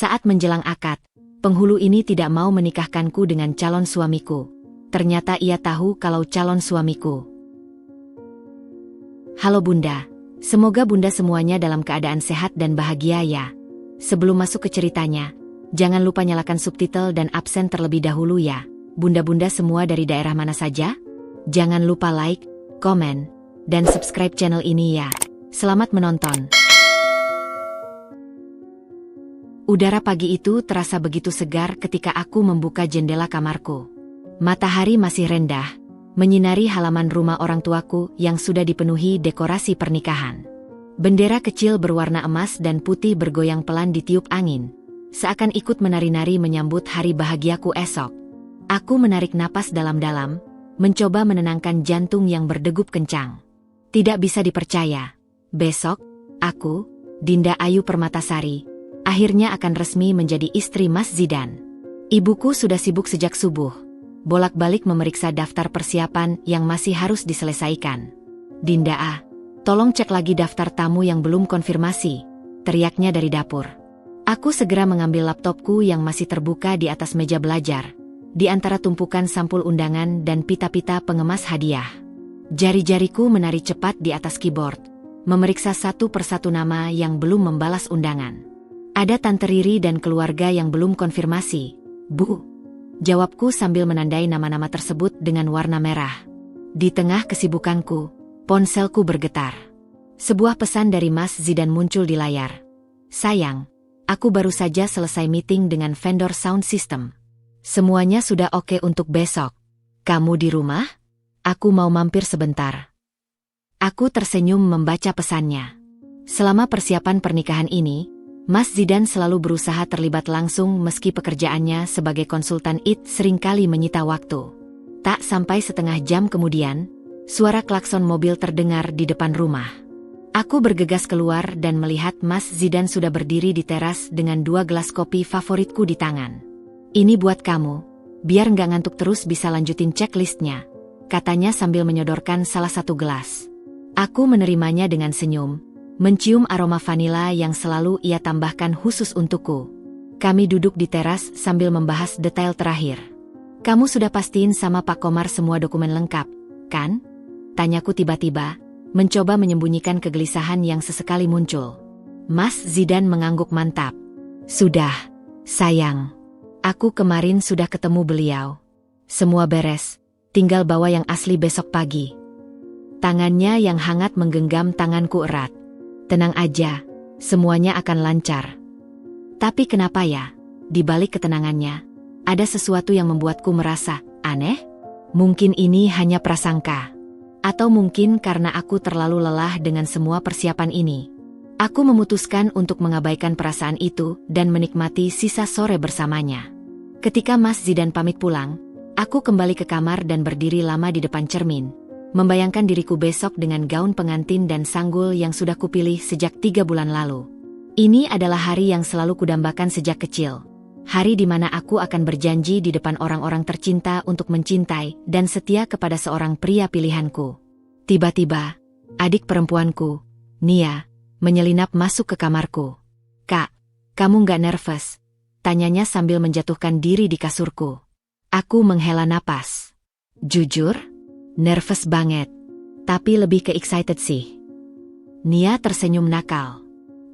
Saat menjelang akad, penghulu ini tidak mau menikahkanku dengan calon suamiku. Ternyata ia tahu kalau calon suamiku. Halo Bunda, semoga Bunda semuanya dalam keadaan sehat dan bahagia ya. Sebelum masuk ke ceritanya, jangan lupa nyalakan subtitle dan absen terlebih dahulu ya. Bunda-bunda semua dari daerah mana saja? Jangan lupa like, komen, dan subscribe channel ini ya. Selamat menonton. Udara pagi itu terasa begitu segar ketika aku membuka jendela kamarku. Matahari masih rendah, menyinari halaman rumah orang tuaku yang sudah dipenuhi dekorasi pernikahan. Bendera kecil berwarna emas dan putih bergoyang pelan ditiup angin, seakan ikut menari-nari menyambut hari bahagiaku esok. Aku menarik napas dalam-dalam, mencoba menenangkan jantung yang berdegup kencang. Tidak bisa dipercaya, besok, aku, Dinda Ayu Permatasari, akhirnya akan resmi menjadi istri Mas Zidan. Ibuku sudah sibuk sejak subuh, bolak-balik memeriksa daftar persiapan yang masih harus diselesaikan. Dinda, tolong cek lagi daftar tamu yang belum konfirmasi, teriaknya dari dapur. Aku segera mengambil laptopku yang masih terbuka di atas meja belajar, di antara tumpukan sampul undangan dan pita-pita pengemas hadiah. Jari-jariku menari cepat di atas keyboard, memeriksa satu persatu nama yang belum membalas undangan. Ada Tante Riri dan keluarga yang belum konfirmasi, Bu. Jawabku sambil menandai nama-nama tersebut dengan warna merah. Di tengah kesibukanku, ponselku bergetar. Sebuah pesan dari Mas Zidan muncul di layar. Sayang, aku baru saja selesai meeting dengan vendor sound system. Semuanya sudah oke untuk besok. Kamu di rumah? Aku mau mampir sebentar. Aku tersenyum membaca pesannya. Selama persiapan pernikahan ini, Mas Zidan selalu berusaha terlibat langsung meski pekerjaannya sebagai konsultan IT seringkali menyita waktu. Tak sampai setengah jam kemudian, suara klakson mobil terdengar di depan rumah. Aku bergegas keluar dan melihat Mas Zidan sudah berdiri di teras dengan 2 gelas kopi favoritku di tangan. Ini buat kamu, biar nggak ngantuk terus bisa lanjutin checklistnya, katanya sambil menyodorkan salah satu gelas. Aku menerimanya dengan senyum, mencium aroma vanila yang selalu ia tambahkan khusus untukku. Kami duduk di teras sambil membahas detail terakhir. Kamu sudah pastiin sama Pak Komar semua dokumen lengkap, kan? Tanyaku tiba-tiba, mencoba menyembunyikan kegelisahan yang sesekali muncul. Mas Zidan mengangguk mantap. Sudah, sayang. Aku kemarin sudah ketemu beliau. Semua beres, tinggal bawa yang asli besok pagi. Tangannya yang hangat menggenggam tanganku erat. Tenang aja, semuanya akan lancar. Tapi kenapa ya, di balik ketenangannya, ada sesuatu yang membuatku merasa aneh? Mungkin ini hanya prasangka. Atau mungkin karena aku terlalu lelah dengan semua persiapan ini. Aku memutuskan untuk mengabaikan perasaan itu dan menikmati sisa sore bersamanya. Ketika Mas Zidan pamit pulang, aku kembali ke kamar dan berdiri lama di depan cermin, membayangkan diriku besok dengan gaun pengantin dan sanggul yang sudah kupilih sejak 3 bulan lalu. Ini adalah hari yang selalu kudambakan sejak kecil. Hari di mana aku akan berjanji di depan orang-orang tercinta untuk mencintai dan setia kepada seorang pria pilihanku. Tiba-tiba, adik perempuanku, Nia, menyelinap masuk ke kamarku. Kak, kamu nggak nervous? Tanyanya sambil menjatuhkan diri di kasurku. Aku menghela napas. Jujur? Nervous banget, tapi lebih ke excited sih. Nia tersenyum nakal.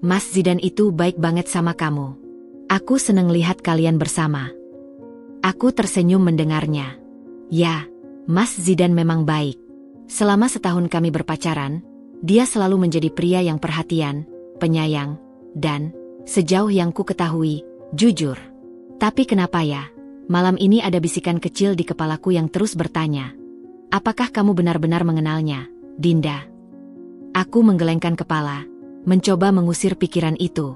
Mas Zidan itu baik banget sama kamu. Aku seneng lihat kalian bersama. Aku tersenyum mendengarnya. Ya, Mas Zidan memang baik. Selama setahun kami berpacaran, dia selalu menjadi pria yang perhatian, penyayang, dan, sejauh yang ku ketahui, jujur. Tapi kenapa ya, malam ini ada bisikan kecil di kepalaku yang terus bertanya. Apakah kamu benar-benar mengenalnya, Dinda? Aku menggelengkan kepala, mencoba mengusir pikiran itu.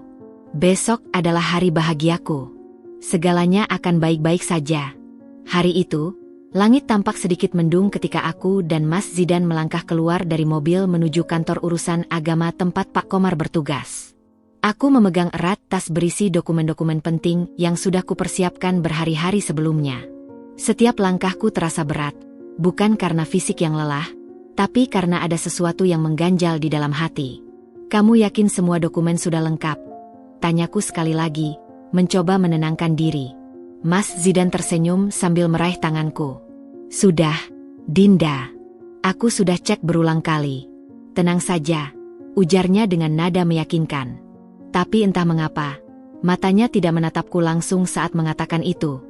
Besok adalah hari bahagiaku. Segalanya akan baik-baik saja. Hari itu, langit tampak sedikit mendung ketika aku dan Mas Zidan melangkah keluar dari mobil menuju kantor urusan agama tempat Pak Komar bertugas. Aku memegang erat tas berisi dokumen-dokumen penting yang sudah kupersiapkan berhari-hari sebelumnya. Setiap langkahku terasa berat. Bukan karena fisik yang lelah, tapi karena ada sesuatu yang mengganjal di dalam hati. Kamu yakin semua dokumen sudah lengkap? Tanyaku sekali lagi, mencoba menenangkan diri. Mas Zidan tersenyum sambil meraih tanganku. Sudah, Dinda. Aku sudah cek berulang kali. Tenang saja, ujarnya dengan nada meyakinkan. Tapi entah mengapa, matanya tidak menatapku langsung saat mengatakan itu.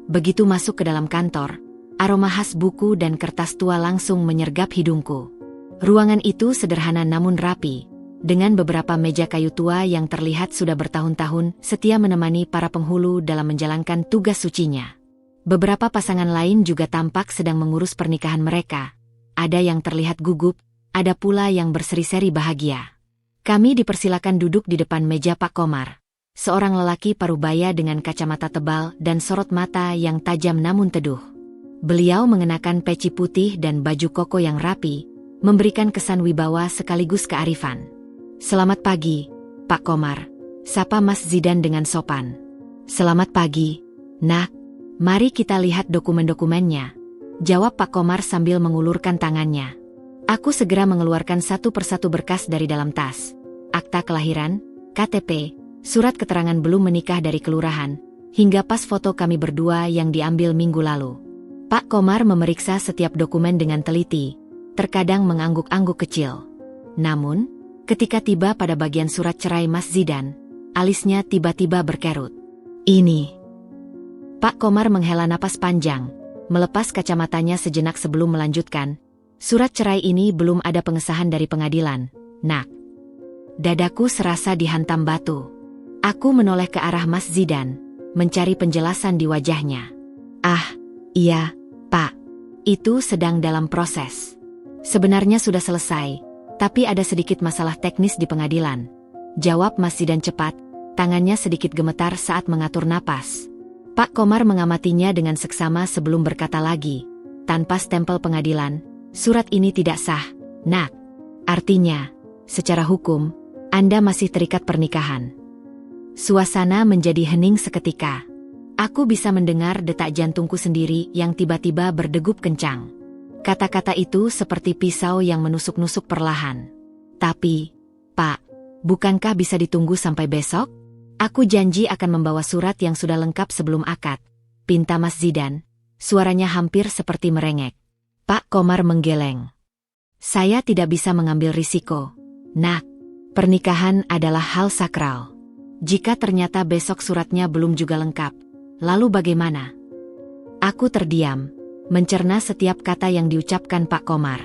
Begitu masuk ke dalam kantor, aroma khas buku dan kertas tua langsung menyergap hidungku. Ruangan itu sederhana namun rapi, dengan beberapa meja kayu tua yang terlihat sudah bertahun-tahun setia menemani para penghulu dalam menjalankan tugas sucinya. Beberapa pasangan lain juga tampak sedang mengurus pernikahan mereka. Ada yang terlihat gugup, ada pula yang berseri-seri bahagia. Kami dipersilakan duduk di depan meja Pak Komar, seorang lelaki parubaya dengan kacamata tebal dan sorot mata yang tajam namun teduh. Beliau mengenakan peci putih dan baju koko yang rapi, memberikan kesan wibawa sekaligus kearifan. Selamat pagi, Pak Komar, sapa Mas Zidan dengan sopan. Selamat pagi, Nak. Mari kita lihat dokumen-dokumennya, jawab Pak Komar sambil mengulurkan tangannya. Aku segera mengeluarkan satu persatu berkas dari dalam tas. Akta kelahiran, KTP, surat keterangan belum menikah dari kelurahan, hingga pas foto kami berdua yang diambil minggu lalu. Pak Komar memeriksa setiap dokumen dengan teliti, terkadang mengangguk-angguk kecil. Namun, ketika tiba pada bagian surat cerai Mas Zidan, alisnya tiba-tiba berkerut. Ini. Pak Komar menghela napas panjang, melepas kacamatanya sejenak sebelum melanjutkan. Surat cerai ini belum ada pengesahan dari pengadilan, Nak. Dadaku serasa dihantam batu. Aku menoleh ke arah Mas Zidan, mencari penjelasan di wajahnya. Ah, iya, Pak. Itu sedang dalam proses. Sebenarnya sudah selesai, tapi ada sedikit masalah teknis di pengadilan, jawab Mas Zidan cepat, tangannya sedikit gemetar saat mengatur napas. Pak Komar mengamatinya dengan seksama sebelum berkata lagi, tanpa stempel pengadilan, surat ini tidak sah, Nak. Artinya, secara hukum, Anda masih terikat pernikahan. Suasana menjadi hening seketika. Aku bisa mendengar detak jantungku sendiri yang tiba-tiba berdegup kencang. Kata-kata itu seperti pisau yang menusuk-nusuk perlahan. Tapi, Pak, bukankah bisa ditunggu sampai besok? Aku janji akan membawa surat yang sudah lengkap sebelum akad, pinta Mas Zidan. Suaranya hampir seperti merengek. Pak Komar menggeleng. Saya tidak bisa mengambil risiko, Nak. Pernikahan adalah hal sakral. Jika ternyata besok suratnya belum juga lengkap, lalu bagaimana? Aku terdiam, mencerna setiap kata yang diucapkan Pak Komar.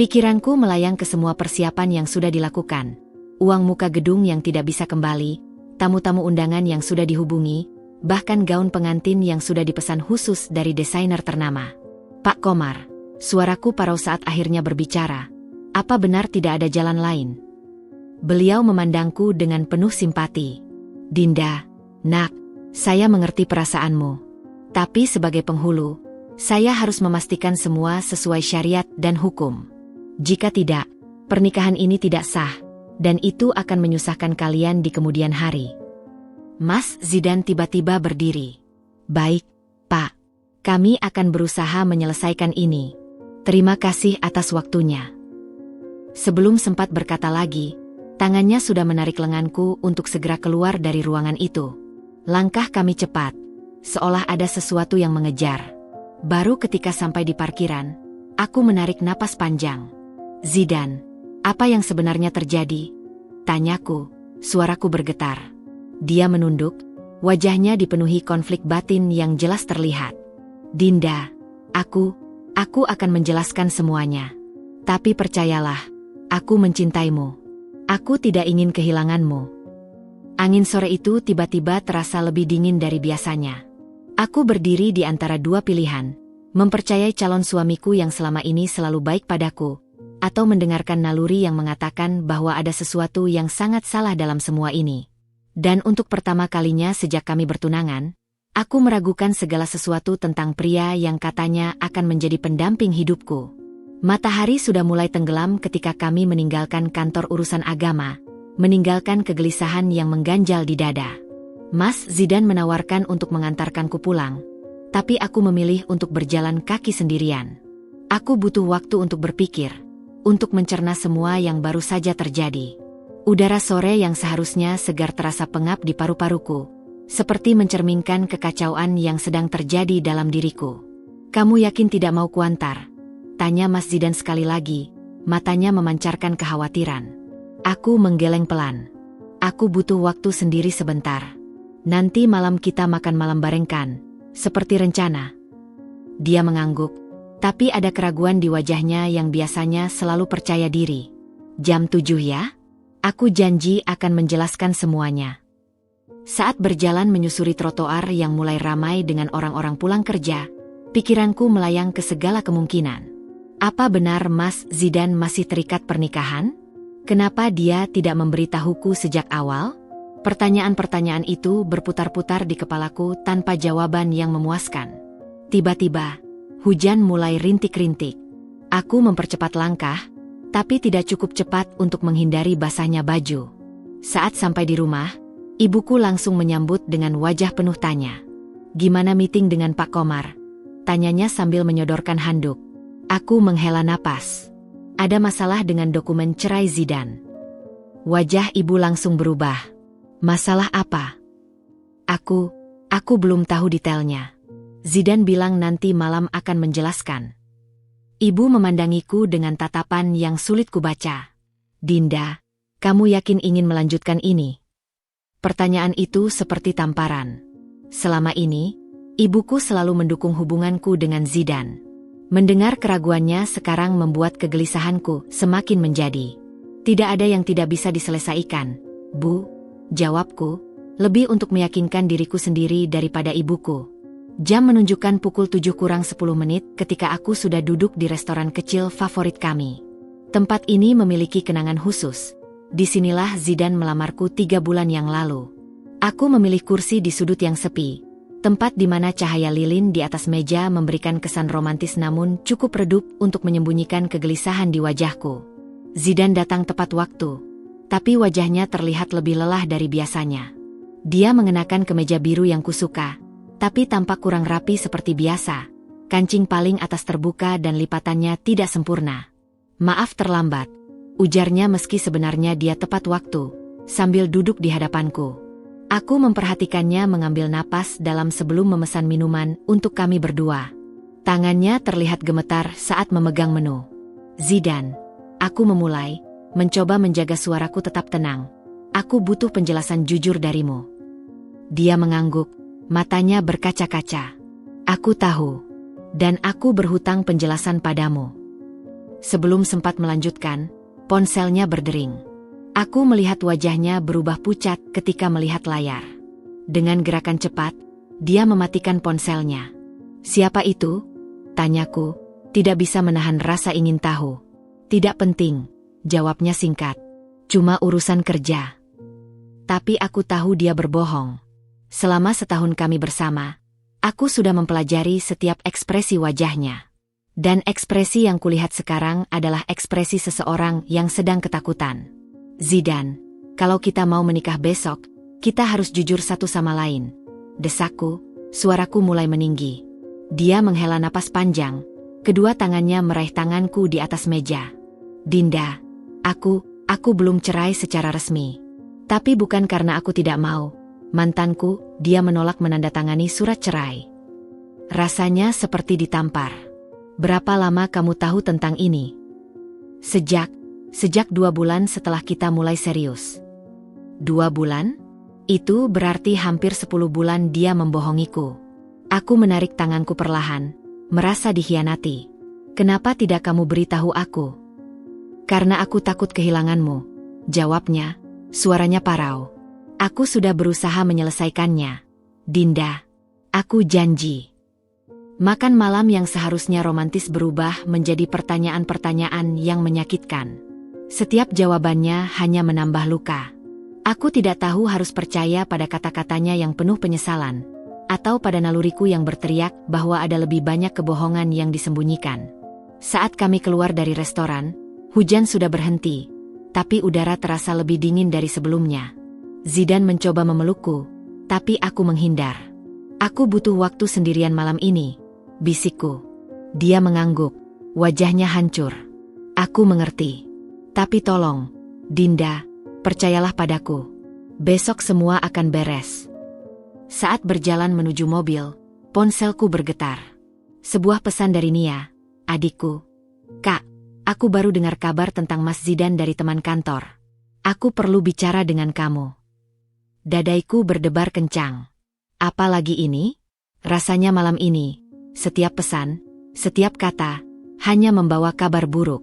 Pikiranku melayang ke semua persiapan yang sudah dilakukan. Uang muka gedung yang tidak bisa kembali, tamu-tamu undangan yang sudah dihubungi, bahkan gaun pengantin yang sudah dipesan khusus dari desainer ternama. Pak Komar, suaraku parau saat akhirnya berbicara. Apa benar tidak ada jalan lain? Beliau memandangku dengan penuh simpati. Dinda, Nak, saya mengerti perasaanmu. Tapi sebagai penghulu, saya harus memastikan semua sesuai syariat dan hukum. Jika tidak, pernikahan ini tidak sah, dan itu akan menyusahkan kalian di kemudian hari. Mas Zidan tiba-tiba berdiri. Baik, Pak. Kami akan berusaha menyelesaikan ini. Terima kasih atas waktunya. Sebelum sempat berkata lagi, tangannya sudah menarik lenganku untuk segera keluar dari ruangan itu. Langkah kami cepat, seolah ada sesuatu yang mengejar. Baru ketika sampai di parkiran, aku menarik napas panjang. Zidan, apa yang sebenarnya terjadi? Tanyaku, suaraku bergetar. Dia menunduk, wajahnya dipenuhi konflik batin yang jelas terlihat. Dinda, aku akan menjelaskan semuanya. Tapi percayalah, aku mencintaimu. Aku tidak ingin kehilanganmu. Angin sore itu tiba-tiba terasa lebih dingin dari biasanya. Aku berdiri di antara dua pilihan, mempercayai calon suamiku yang selama ini selalu baik padaku, atau mendengarkan naluri yang mengatakan bahwa ada sesuatu yang sangat salah dalam semua ini. Dan untuk pertama kalinya sejak kami bertunangan, aku meragukan segala sesuatu tentang pria yang katanya akan menjadi pendamping hidupku. Matahari sudah mulai tenggelam ketika kami meninggalkan kantor urusan agama, meninggalkan kegelisahan yang mengganjal di dada. Mas Zidan menawarkan untuk mengantarkanku pulang, tapi aku memilih untuk berjalan kaki sendirian. Aku butuh waktu untuk berpikir, untuk mencerna semua yang baru saja terjadi. Udara sore yang seharusnya segar terasa pengap di paru-paruku, seperti mencerminkan kekacauan yang sedang terjadi dalam diriku. Kamu yakin tidak mau kuantar? Tanya Mas Zidan sekali lagi, matanya memancarkan kekhawatiran. Aku menggeleng pelan. Aku butuh waktu sendiri sebentar. Nanti malam kita makan malam barengkan, seperti rencana. Dia mengangguk, tapi ada keraguan di wajahnya yang biasanya selalu percaya diri. Jam 7 ya? Aku janji akan menjelaskan semuanya. Saat berjalan menyusuri trotoar yang mulai ramai dengan orang-orang pulang kerja, pikiranku melayang ke segala kemungkinan. Apa benar Mas Zidan masih terikat pernikahan? Kenapa dia tidak memberitahuku sejak awal? Pertanyaan-pertanyaan itu berputar-putar di kepalaku tanpa jawaban yang memuaskan. Tiba-tiba, hujan mulai rintik-rintik. Aku mempercepat langkah, tapi tidak cukup cepat untuk menghindari basahnya baju. Saat sampai di rumah, ibuku langsung menyambut dengan wajah penuh tanya. Gimana meeting dengan Pak Komar? Tanyanya sambil menyodorkan handuk. Aku menghela napas. Ada masalah dengan dokumen cerai Zidan. Wajah ibu langsung berubah. Masalah apa? Aku belum tahu detailnya. Zidan bilang nanti malam akan menjelaskan. Ibu memandangiku dengan tatapan yang sulit kubaca. Dinda, kamu yakin ingin melanjutkan ini? Pertanyaan itu seperti tamparan. Selama ini, ibuku selalu mendukung hubunganku dengan Zidan. Mendengar keraguannya sekarang membuat kegelisahanku semakin menjadi. Tidak ada yang tidak bisa diselesaikan, Bu. Jawabku, lebih untuk meyakinkan diriku sendiri daripada ibuku. Jam menunjukkan pukul 7 kurang 10 menit ketika aku sudah duduk di restoran kecil favorit kami. Tempat ini memiliki kenangan khusus. Disinilah Zidan melamarku 3 bulan yang lalu. Aku memilih kursi di sudut yang sepi, tempat di mana cahaya lilin di atas meja memberikan kesan romantis namun cukup redup untuk menyembunyikan kegelisahan di wajahku. Zidan datang tepat waktu, tapi wajahnya terlihat lebih lelah dari biasanya. Dia mengenakan kemeja biru yang kusuka, tapi tampak kurang rapi seperti biasa. Kancing paling atas terbuka dan lipatannya tidak sempurna. Maaf terlambat, ujarnya meski sebenarnya dia tepat waktu, sambil duduk di hadapanku. Aku memperhatikannya mengambil napas dalam sebelum memesan minuman untuk kami berdua. Tangannya terlihat gemetar saat memegang menu. Zidan, aku memulai, mencoba menjaga suaraku tetap tenang. Aku butuh penjelasan jujur darimu. Dia mengangguk, matanya berkaca-kaca. Aku tahu, dan aku berhutang penjelasan padamu. Sebelum sempat melanjutkan, ponselnya berdering. Aku melihat wajahnya berubah pucat ketika melihat layar. Dengan gerakan cepat, dia mematikan ponselnya. Siapa itu? Tanyaku, tidak bisa menahan rasa ingin tahu. Tidak penting, jawabnya singkat. Cuma urusan kerja. Tapi aku tahu dia berbohong. Selama setahun kami bersama, aku sudah mempelajari setiap ekspresi wajahnya. Dan ekspresi yang kulihat sekarang adalah ekspresi seseorang yang sedang ketakutan. Zidan, kalau kita mau menikah besok, kita harus jujur satu sama lain. Desakku, suaraku mulai meninggi. Dia menghela napas panjang, kedua tangannya meraih tanganku di atas meja. Dinda, aku belum cerai secara resmi. Tapi bukan karena aku tidak mau. Mantanku, dia menolak menandatangani surat cerai. Rasanya seperti ditampar. Berapa lama kamu tahu tentang ini? Sejak 2 bulan setelah kita mulai serius. 2 bulan? Itu berarti hampir 10 bulan dia membohongiku. Aku menarik tanganku perlahan, merasa dikhianati. Kenapa tidak kamu beritahu aku? Karena aku takut kehilanganmu, jawabnya, suaranya parau. Aku sudah berusaha menyelesaikannya. Dinda, aku janji. Makan malam yang seharusnya romantis berubah menjadi pertanyaan-pertanyaan yang menyakitkan. Setiap jawabannya hanya menambah luka. Aku tidak tahu harus percaya pada kata-katanya yang penuh penyesalan, atau pada naluriku yang berteriak bahwa ada lebih banyak kebohongan yang disembunyikan. Saat kami keluar dari restoran, hujan sudah berhenti, tapi udara terasa lebih dingin dari sebelumnya. Zidan mencoba memelukku, tapi aku menghindar. Aku butuh waktu sendirian malam ini, bisikku. Dia mengangguk, wajahnya hancur. Aku mengerti. Tapi tolong, Dinda, percayalah padaku. Besok semua akan beres. Saat berjalan menuju mobil, ponselku bergetar. Sebuah pesan dari Nia, adikku. Kak, aku baru dengar kabar tentang Mas Zidan dari teman kantor. Aku perlu bicara dengan kamu. Dadaiku berdebar kencang. Apalagi ini? Rasanya malam ini, setiap pesan, setiap kata, hanya membawa kabar buruk.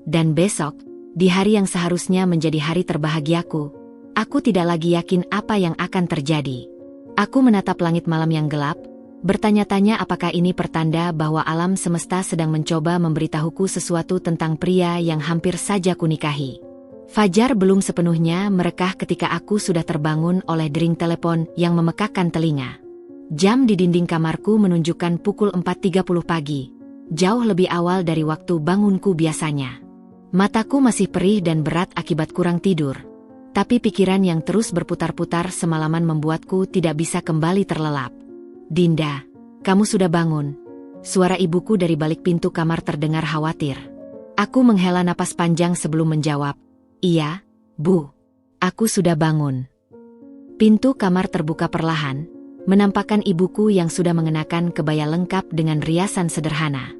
Dan besok, di hari yang seharusnya menjadi hari terbahagiaku, aku tidak lagi yakin apa yang akan terjadi. Aku menatap langit malam yang gelap, bertanya-tanya apakah ini pertanda bahwa alam semesta sedang mencoba memberitahuku sesuatu tentang pria yang hampir saja kunikahi. Fajar belum sepenuhnya merekah ketika aku sudah terbangun oleh dering telepon yang memekakkan telinga. Jam di dinding kamarku menunjukkan pukul 4.30 pagi, jauh lebih awal dari waktu bangunku biasanya. Mataku masih perih dan berat akibat kurang tidur, tapi pikiran yang terus berputar-putar semalaman membuatku tidak bisa kembali terlelap. Dinda, kamu sudah bangun? Suara ibuku dari balik pintu kamar terdengar khawatir. Aku menghela napas panjang sebelum menjawab. Iya, Bu. Aku sudah bangun. Pintu kamar terbuka perlahan, menampakkan ibuku yang sudah mengenakan kebaya lengkap dengan riasan sederhana.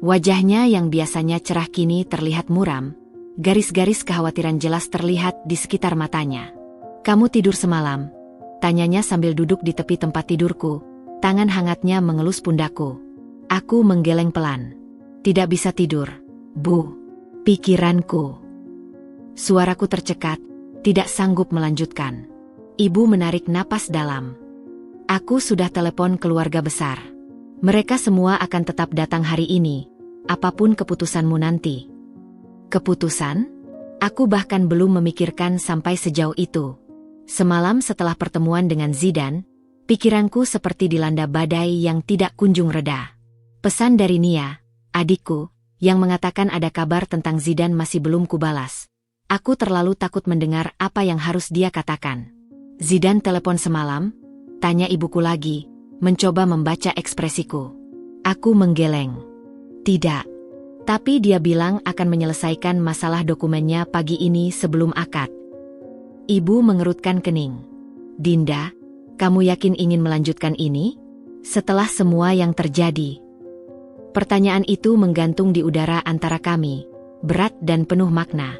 Wajahnya yang biasanya cerah kini terlihat muram, garis-garis kekhawatiran jelas terlihat di sekitar matanya. Kamu tidur semalam? Tanyanya sambil duduk di tepi tempat tidurku, tangan hangatnya mengelus pundakku. Aku menggeleng pelan. Tidak bisa tidur, Bu. Pikiranku. Suaraku tercekat, tidak sanggup melanjutkan. Ibu menarik napas dalam. Aku sudah telepon keluarga besar. Mereka semua akan tetap datang hari ini, apapun keputusanmu nanti. Keputusan? Aku bahkan belum memikirkan sampai sejauh itu. Semalam setelah pertemuan dengan Zidan, pikiranku seperti dilanda badai yang tidak kunjung reda. Pesan dari Nia, adikku, yang mengatakan ada kabar tentang Zidan masih belum kubalas. Aku terlalu takut mendengar apa yang harus dia katakan. Zidan telepon semalam? Tanya ibuku lagi, mencoba membaca ekspresiku. Aku menggeleng. Tidak. Tapi dia bilang akan menyelesaikan masalah dokumennya pagi ini sebelum akad. Ibu mengerutkan kening. Dinda, kamu yakin ingin melanjutkan ini? Setelah semua yang terjadi. Pertanyaan itu menggantung di udara antara kami, berat dan penuh makna.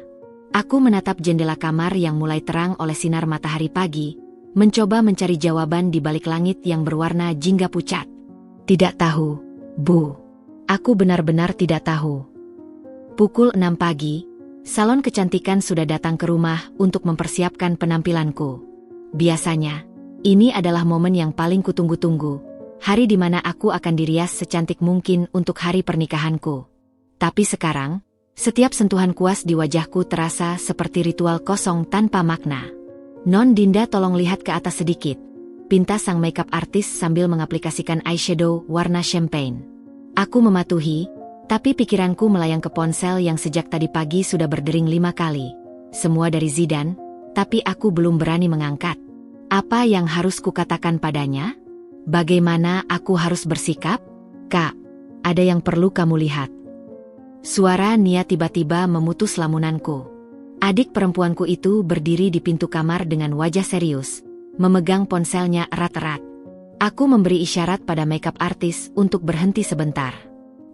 Aku menatap jendela kamar yang mulai terang oleh sinar matahari pagi, mencoba mencari jawaban di balik langit yang berwarna jingga pucat. Tidak tahu, Bu. Aku benar-benar tidak tahu. Pukul 6 pagi, salon kecantikan sudah datang ke rumah untuk mempersiapkan penampilanku. Biasanya, ini adalah momen yang paling kutunggu-tunggu, hari di mana aku akan dirias secantik mungkin untuk hari pernikahanku. Tapi sekarang, setiap sentuhan kuas di wajahku terasa seperti ritual kosong tanpa makna. Non Dinda, tolong lihat ke atas sedikit, pinta sang makeup artis sambil mengaplikasikan eyeshadow warna champagne. Aku mematuhi, tapi pikiranku melayang ke ponsel yang sejak tadi pagi sudah berdering 5 kali. Semua dari Zidan, tapi aku belum berani mengangkat. Apa yang harus kukatakan padanya? Bagaimana aku harus bersikap? Kak, ada yang perlu kamu lihat. Suara Nia tiba-tiba memutus lamunanku. Adik perempuanku itu berdiri di pintu kamar dengan wajah serius, memegang ponselnya erat-erat. Aku memberi isyarat pada makeup artis untuk berhenti sebentar.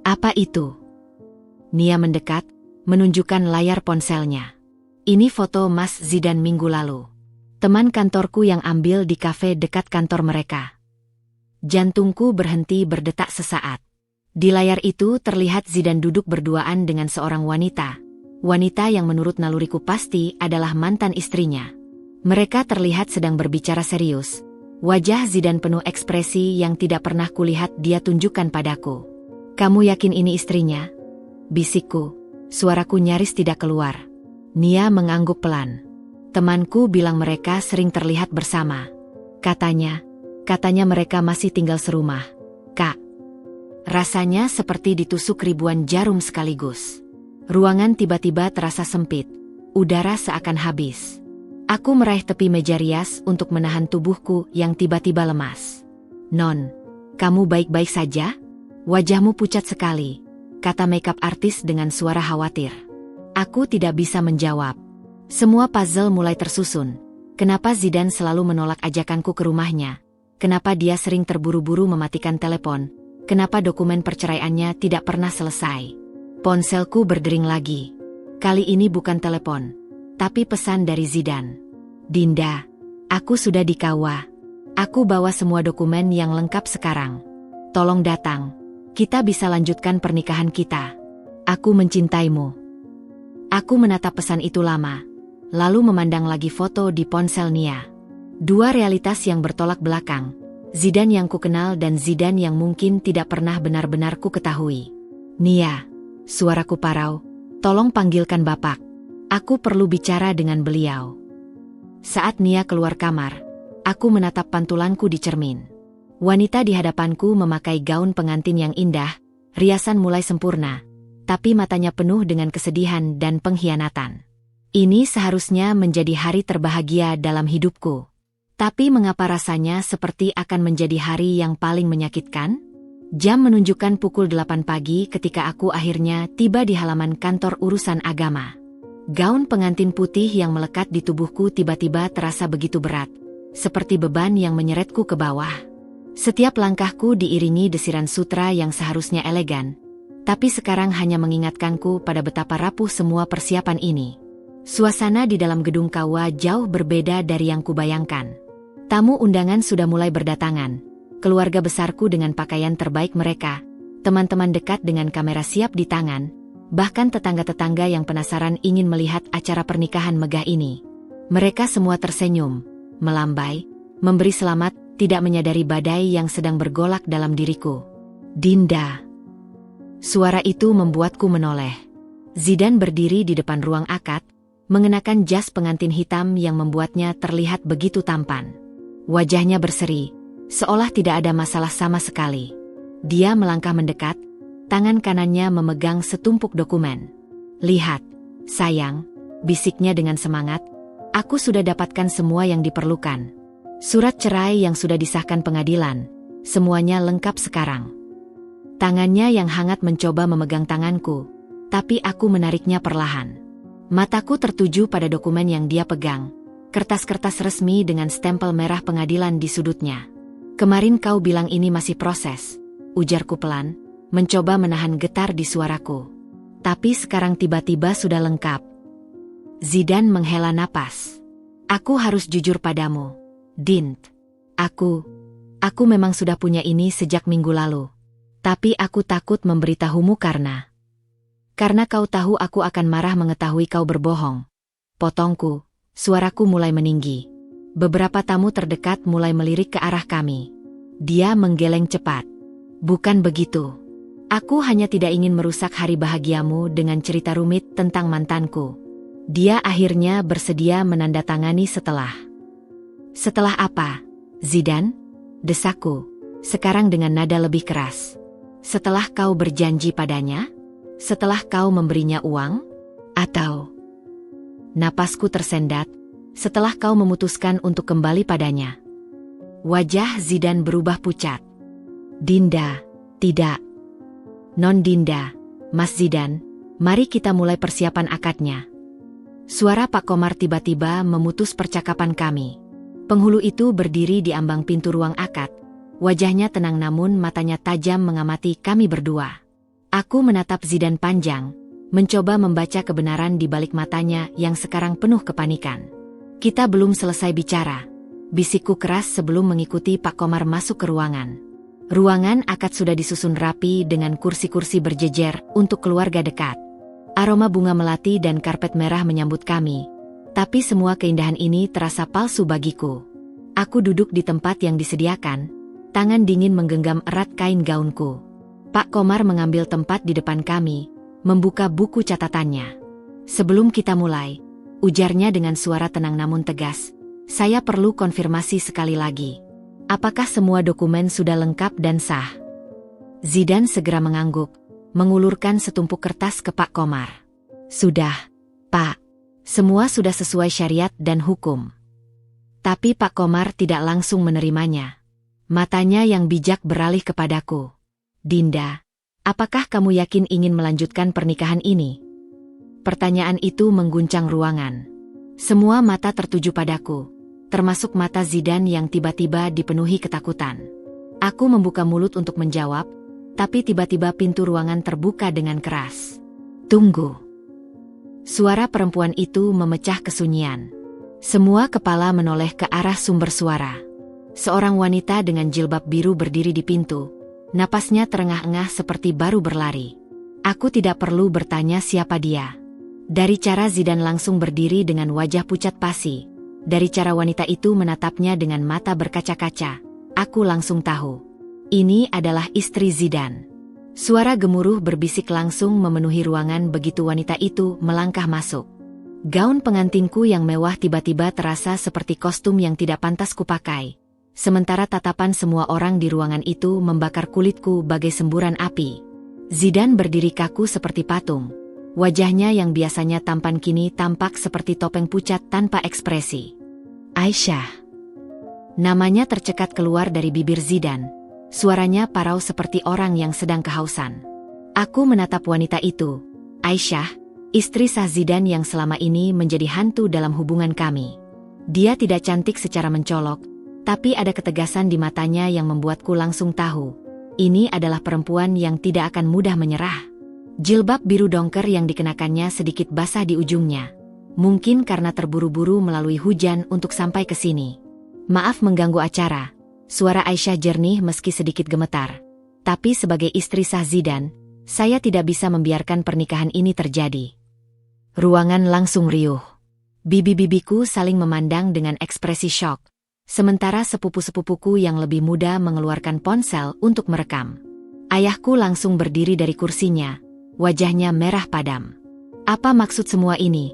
Apa itu? Nia mendekat, menunjukkan layar ponselnya. Ini foto Mas Zidan minggu lalu. Teman kantorku yang ambil di kafe dekat kantor mereka. Jantungku berhenti berdetak sesaat. Di layar itu terlihat Zidan duduk berduaan dengan seorang wanita. Wanita yang menurut naluriku pasti adalah mantan istrinya. Mereka terlihat sedang berbicara serius. Wajah Zidan penuh ekspresi yang tidak pernah kulihat dia tunjukkan padaku. Kamu yakin ini istrinya? Bisikku, suaraku nyaris tidak keluar. Nia mengangguk pelan. Temanku bilang mereka sering terlihat bersama. Katanya mereka masih tinggal serumah. Kak. Rasanya seperti ditusuk ribuan jarum sekaligus. Ruangan tiba-tiba terasa sempit. Udara seakan habis. Aku meraih tepi meja rias untuk menahan tubuhku yang tiba-tiba lemas. Non, kamu baik-baik saja? Wajahmu pucat sekali, kata makeup artis dengan suara khawatir. Aku tidak bisa menjawab. Semua puzzle mulai tersusun. Kenapa Zidan selalu menolak ajakanku ke rumahnya? kenapa dia sering terburu-buru mematikan telepon, kenapa dokumen perceraiannya tidak pernah selesai. Ponselku berdering lagi. Kali ini bukan telepon, tapi pesan dari Zidane. Dinda, aku sudah di KUA. Aku bawa semua dokumen yang lengkap sekarang. Tolong datang. Kita bisa lanjutkan pernikahan kita. Aku mencintaimu. Aku menatap pesan itu lama, lalu memandang lagi foto di ponsel Nia. Dua realitas yang bertolak belakang. Zidane yang kukenal dan Zidane yang mungkin tidak pernah benar-benar ku ketahui. Nia, suaraku parau. Tolong panggilkan Bapak. Aku perlu bicara dengan beliau. Saat Nia keluar kamar, aku menatap pantulanku di cermin. Wanita di hadapanku memakai gaun pengantin yang indah, riasan mulai sempurna, tapi matanya penuh dengan kesedihan dan pengkhianatan. Ini seharusnya menjadi hari terbahagia dalam hidupku. Tapi mengapa rasanya seperti akan menjadi hari yang paling menyakitkan? Jam menunjukkan pukul 8 pagi ketika aku akhirnya tiba di halaman kantor urusan agama. Gaun pengantin putih yang melekat di tubuhku tiba-tiba terasa begitu berat, seperti beban yang menyeretku ke bawah. Setiap langkahku diiringi desiran sutra yang seharusnya elegan, tapi sekarang hanya mengingatkanku pada betapa rapuh semua persiapan ini. Suasana di dalam gedung KUA jauh berbeda dari yang kubayangkan. Tamu undangan sudah mulai berdatangan, keluarga besarku dengan pakaian terbaik mereka, teman-teman dekat dengan kamera siap di tangan, bahkan tetangga-tetangga yang penasaran ingin melihat acara pernikahan megah ini. Mereka semua tersenyum, melambai, memberi selamat, tidak menyadari badai yang sedang bergolak dalam diriku. Dinda. Suara itu membuatku menoleh. Zidane berdiri di depan ruang akad, mengenakan jas pengantin hitam yang membuatnya terlihat begitu tampan. Wajahnya berseri, seolah tidak ada masalah sama sekali. Dia melangkah mendekat, tangan kanannya memegang setumpuk dokumen. Lihat, sayang, bisiknya dengan semangat, aku sudah dapatkan semua yang diperlukan. Surat cerai yang sudah disahkan pengadilan, semuanya lengkap sekarang. Tangannya yang hangat mencoba memegang tanganku, tapi aku menariknya perlahan. Mataku tertuju pada dokumen yang dia pegang. Kertas-kertas resmi dengan stempel merah pengadilan di sudutnya. Kemarin kau bilang ini masih proses, ujarku pelan, mencoba menahan getar di suaraku. Tapi sekarang tiba-tiba sudah lengkap. Zidane menghela napas. Aku harus jujur padamu, Dint. Aku memang sudah punya ini sejak minggu lalu. Tapi aku takut memberitahumu karena kau tahu aku akan marah mengetahui kau berbohong. Potongku. Suaraku mulai meninggi. Beberapa tamu terdekat mulai melirik ke arah kami. Dia menggeleng cepat. Bukan begitu. Aku hanya tidak ingin merusak hari bahagiamu dengan cerita rumit tentang mantanku. Dia akhirnya bersedia menandatangani setelah. Setelah apa, Zidane? Desakku, sekarang dengan nada lebih keras. Setelah kau berjanji padanya? Setelah kau memberinya uang? Atau... Napasku tersendat, setelah kau memutuskan untuk kembali padanya. Wajah Zidane berubah pucat. Dinda, tidak. Non Dinda, Mas Zidane, mari kita mulai persiapan akadnya. Suara Pak Komar tiba-tiba memutus percakapan kami. Penghulu itu berdiri di ambang pintu ruang akad, wajahnya tenang namun matanya tajam mengamati kami berdua. Aku menatap Zidane panjang, mencoba membaca kebenaran di balik matanya yang sekarang penuh kepanikan. Kita belum selesai bicara. Bisikku keras sebelum mengikuti Pak Komar masuk ke ruangan. Ruangan akad sudah disusun rapi dengan kursi-kursi berjejer untuk keluarga dekat. Aroma bunga melati dan karpet merah menyambut kami. Tapi semua keindahan ini terasa palsu bagiku. Aku duduk di tempat yang disediakan, tangan dingin menggenggam erat kain gaunku. Pak Komar mengambil tempat di depan kami, membuka buku catatannya. Sebelum kita mulai, ujarnya dengan suara tenang namun tegas, saya perlu konfirmasi sekali lagi. Apakah semua dokumen sudah lengkap dan sah? Zidane segera mengangguk, mengulurkan setumpuk kertas ke Pak Komar. Sudah, Pak. Semua sudah sesuai syariat dan hukum. Tapi Pak Komar tidak langsung menerimanya. Matanya yang bijak beralih kepadaku. Dinda, apakah kamu yakin ingin melanjutkan pernikahan ini? Pertanyaan itu mengguncang ruangan. Semua mata tertuju padaku. termasuk mata Zidane yang tiba-tiba dipenuhi ketakutan. Aku membuka mulut untuk menjawab, tapi tiba-tiba pintu ruangan terbuka dengan keras. "Tunggu!" Suara perempuan itu memecah kesunyian. Semua kepala menoleh ke arah sumber suara. Seorang wanita dengan jilbab biru berdiri di pintu. Napasnya terengah-engah seperti baru berlari. Aku tidak perlu bertanya siapa dia. Dari cara Zidane langsung berdiri dengan wajah pucat pasi, dari cara wanita itu menatapnya dengan mata berkaca-kaca, aku langsung tahu. Ini adalah istri Zidane. Suara gemuruh berbisik langsung memenuhi ruangan begitu wanita itu melangkah masuk. Gaun pengantinku yang mewah tiba-tiba terasa seperti kostum yang tidak pantas kupakai. Sementara tatapan semua orang di ruangan itu membakar kulitku bagai semburan api. Zidane berdiri kaku seperti patung. Wajahnya yang biasanya tampan kini tampak seperti topeng pucat tanpa ekspresi. "Aisyah." Namanya tercekat keluar dari bibir Zidane. Suaranya parau seperti orang yang sedang kehausan. Aku menatap wanita itu. Aisyah, istri sah Zidane yang selama ini menjadi hantu dalam hubungan kami. Dia tidak cantik secara mencolok, tapi ada ketegasan di matanya yang membuatku langsung tahu. Ini adalah perempuan yang tidak akan mudah menyerah. Jilbab biru dongker yang dikenakannya sedikit basah di ujungnya. Mungkin karena terburu-buru melalui hujan untuk sampai ke sini. "Maaf mengganggu acara." Suara Aisyah jernih meski sedikit gemetar. Tapi sebagai istri sah Zidane, saya tidak bisa membiarkan pernikahan ini terjadi. Ruangan langsung riuh. Bibi-bibiku saling memandang dengan ekspresi syok. Sementara sepupu-sepupuku yang lebih muda mengeluarkan ponsel untuk merekam. Ayahku langsung berdiri dari kursinya, wajahnya merah padam. "Apa maksud semua ini?"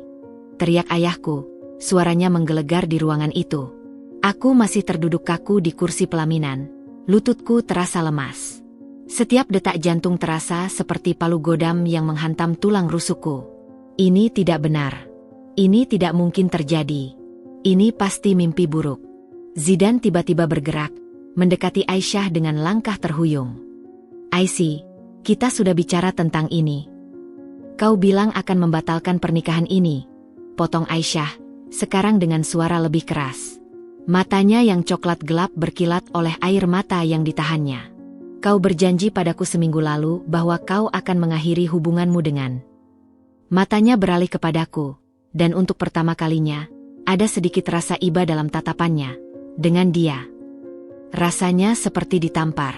teriak ayahku, suaranya menggelegar di ruangan itu. Aku masih terduduk kaku di kursi pelaminan, lututku terasa lemas. Setiap detak jantung terasa seperti palu godam yang menghantam tulang rusukku. Ini tidak benar. Ini tidak mungkin terjadi. Ini pasti mimpi buruk. Zidane tiba-tiba bergerak, mendekati Aisyah dengan langkah terhuyung. "Aisyah, kita sudah bicara tentang ini. Kau bilang akan membatalkan pernikahan ini," potong Aisyah, sekarang dengan suara lebih keras. Matanya yang coklat gelap berkilat oleh air mata yang ditahannya. "Kau berjanji padaku seminggu lalu bahwa kau akan mengakhiri hubunganmu dengan..." Matanya beralih kepadaku, dan untuk pertama kalinya, ada sedikit rasa iba dalam tatapannya. "Dengan dia." Rasanya seperti ditampar.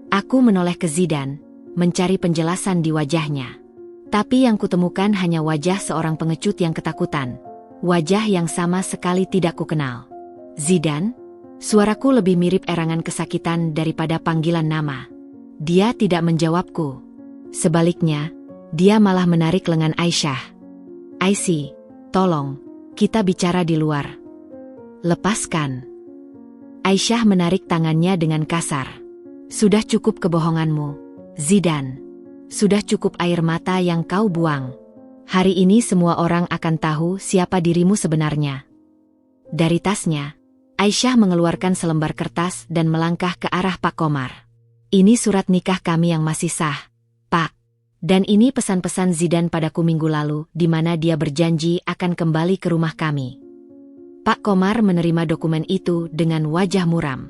Aku menoleh ke Zidane, mencari penjelasan di wajahnya. Tapi yang kutemukan hanya wajah seorang pengecut yang ketakutan. Wajah yang sama sekali tidak kukenal. "Zidane?" Suaraku lebih mirip erangan kesakitan daripada panggilan nama. Dia tidak menjawabku. Sebaliknya, dia malah menarik lengan Aisyah. "Aisyah, tolong, kita bicara di luar." "Lepaskan." Aisyah menarik tangannya dengan kasar. "Sudah cukup kebohonganmu, Zidane. Sudah cukup air mata yang kau buang. Hari ini semua orang akan tahu siapa dirimu sebenarnya." Dari tasnya, Aisyah mengeluarkan selembar kertas dan melangkah ke arah Pak Komar. "Ini surat nikah kami yang masih sah, Pak. Dan ini pesan-pesan Zidane padaku minggu lalu di mana dia berjanji akan kembali ke rumah kami." Pak Komar menerima dokumen itu dengan wajah muram.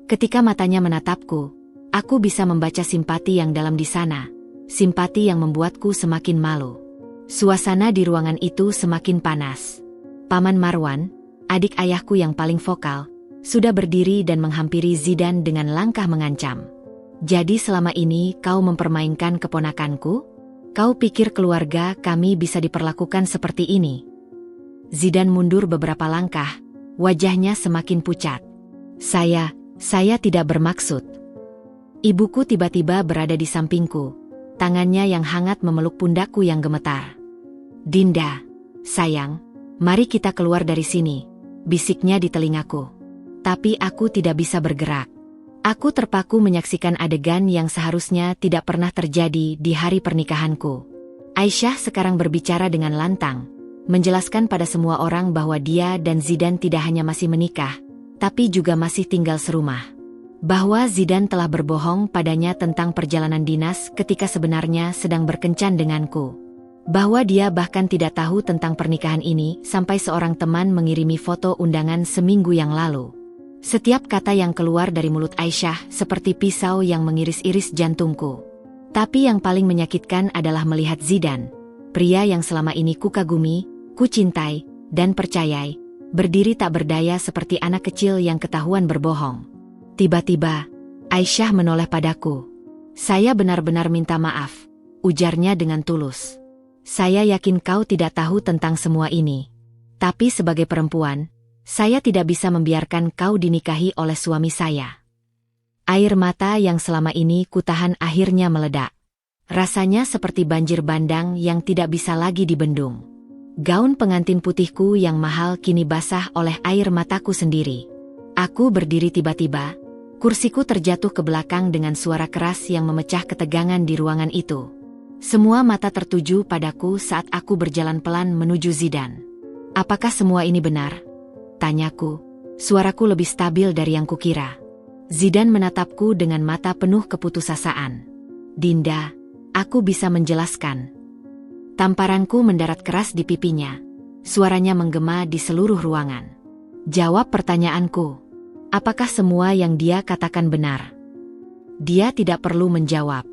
Ketika matanya menatapku, aku bisa membaca simpati yang dalam di sana, simpati yang membuatku semakin malu. Suasana di ruangan itu semakin panas. Paman Marwan, adik ayahku yang paling vokal, sudah berdiri dan menghampiri Zidane dengan langkah mengancam. "Jadi selama ini kau mempermainkan keponakanku? Kau pikir keluarga kami bisa diperlakukan seperti ini?" Zidane mundur beberapa langkah, wajahnya semakin pucat. Saya tidak bermaksud." Ibuku tiba-tiba berada di sampingku, tangannya yang hangat memeluk pundakku yang gemetar. "Dinda, sayang, mari kita keluar dari sini," bisiknya di telingaku. Tapi aku tidak bisa bergerak. Aku terpaku menyaksikan adegan yang seharusnya tidak pernah terjadi di hari pernikahanku. Aisyah sekarang berbicara dengan lantang, menjelaskan pada semua orang bahwa dia dan Zidane tidak hanya masih menikah, tapi juga masih tinggal serumah. Bahwa Zidane telah berbohong padanya tentang perjalanan dinas ketika sebenarnya sedang berkencan denganku. Bahwa dia bahkan tidak tahu tentang pernikahan ini sampai seorang teman mengirimi foto undangan seminggu yang lalu. Setiap kata yang keluar dari mulut Aisyah seperti pisau yang mengiris-iris jantungku. Tapi yang paling menyakitkan adalah melihat Zidan, pria yang selama ini kukagumi, kucintai, dan percayai, berdiri tak berdaya seperti anak kecil yang ketahuan berbohong. Tiba-tiba, Aisyah menoleh padaku. "Saya benar-benar minta maaf," ujarnya dengan tulus. "Saya yakin kau tidak tahu tentang semua ini. Tapi sebagai perempuan, saya tidak bisa membiarkan kau dinikahi oleh suami saya." Air mata yang selama ini kutahan akhirnya meledak. Rasanya seperti banjir bandang yang tidak bisa lagi dibendung. Gaun pengantin putihku yang mahal kini basah oleh air mataku sendiri. Aku berdiri tiba-tiba, kursiku terjatuh ke belakang dengan suara keras yang memecah ketegangan di ruangan itu. Semua mata tertuju padaku saat aku berjalan pelan menuju Zidan. "Apakah semua ini benar?" tanyaku. Suaraku lebih stabil dari yang kukira. Zidan menatapku dengan mata penuh keputusasaan. "Dinda, aku bisa menjelaskan." Tamparanku mendarat keras di pipinya. Suaranya menggema di seluruh ruangan. "Jawab pertanyaanku. Apakah semua yang dia katakan benar?" Dia tidak perlu menjawab.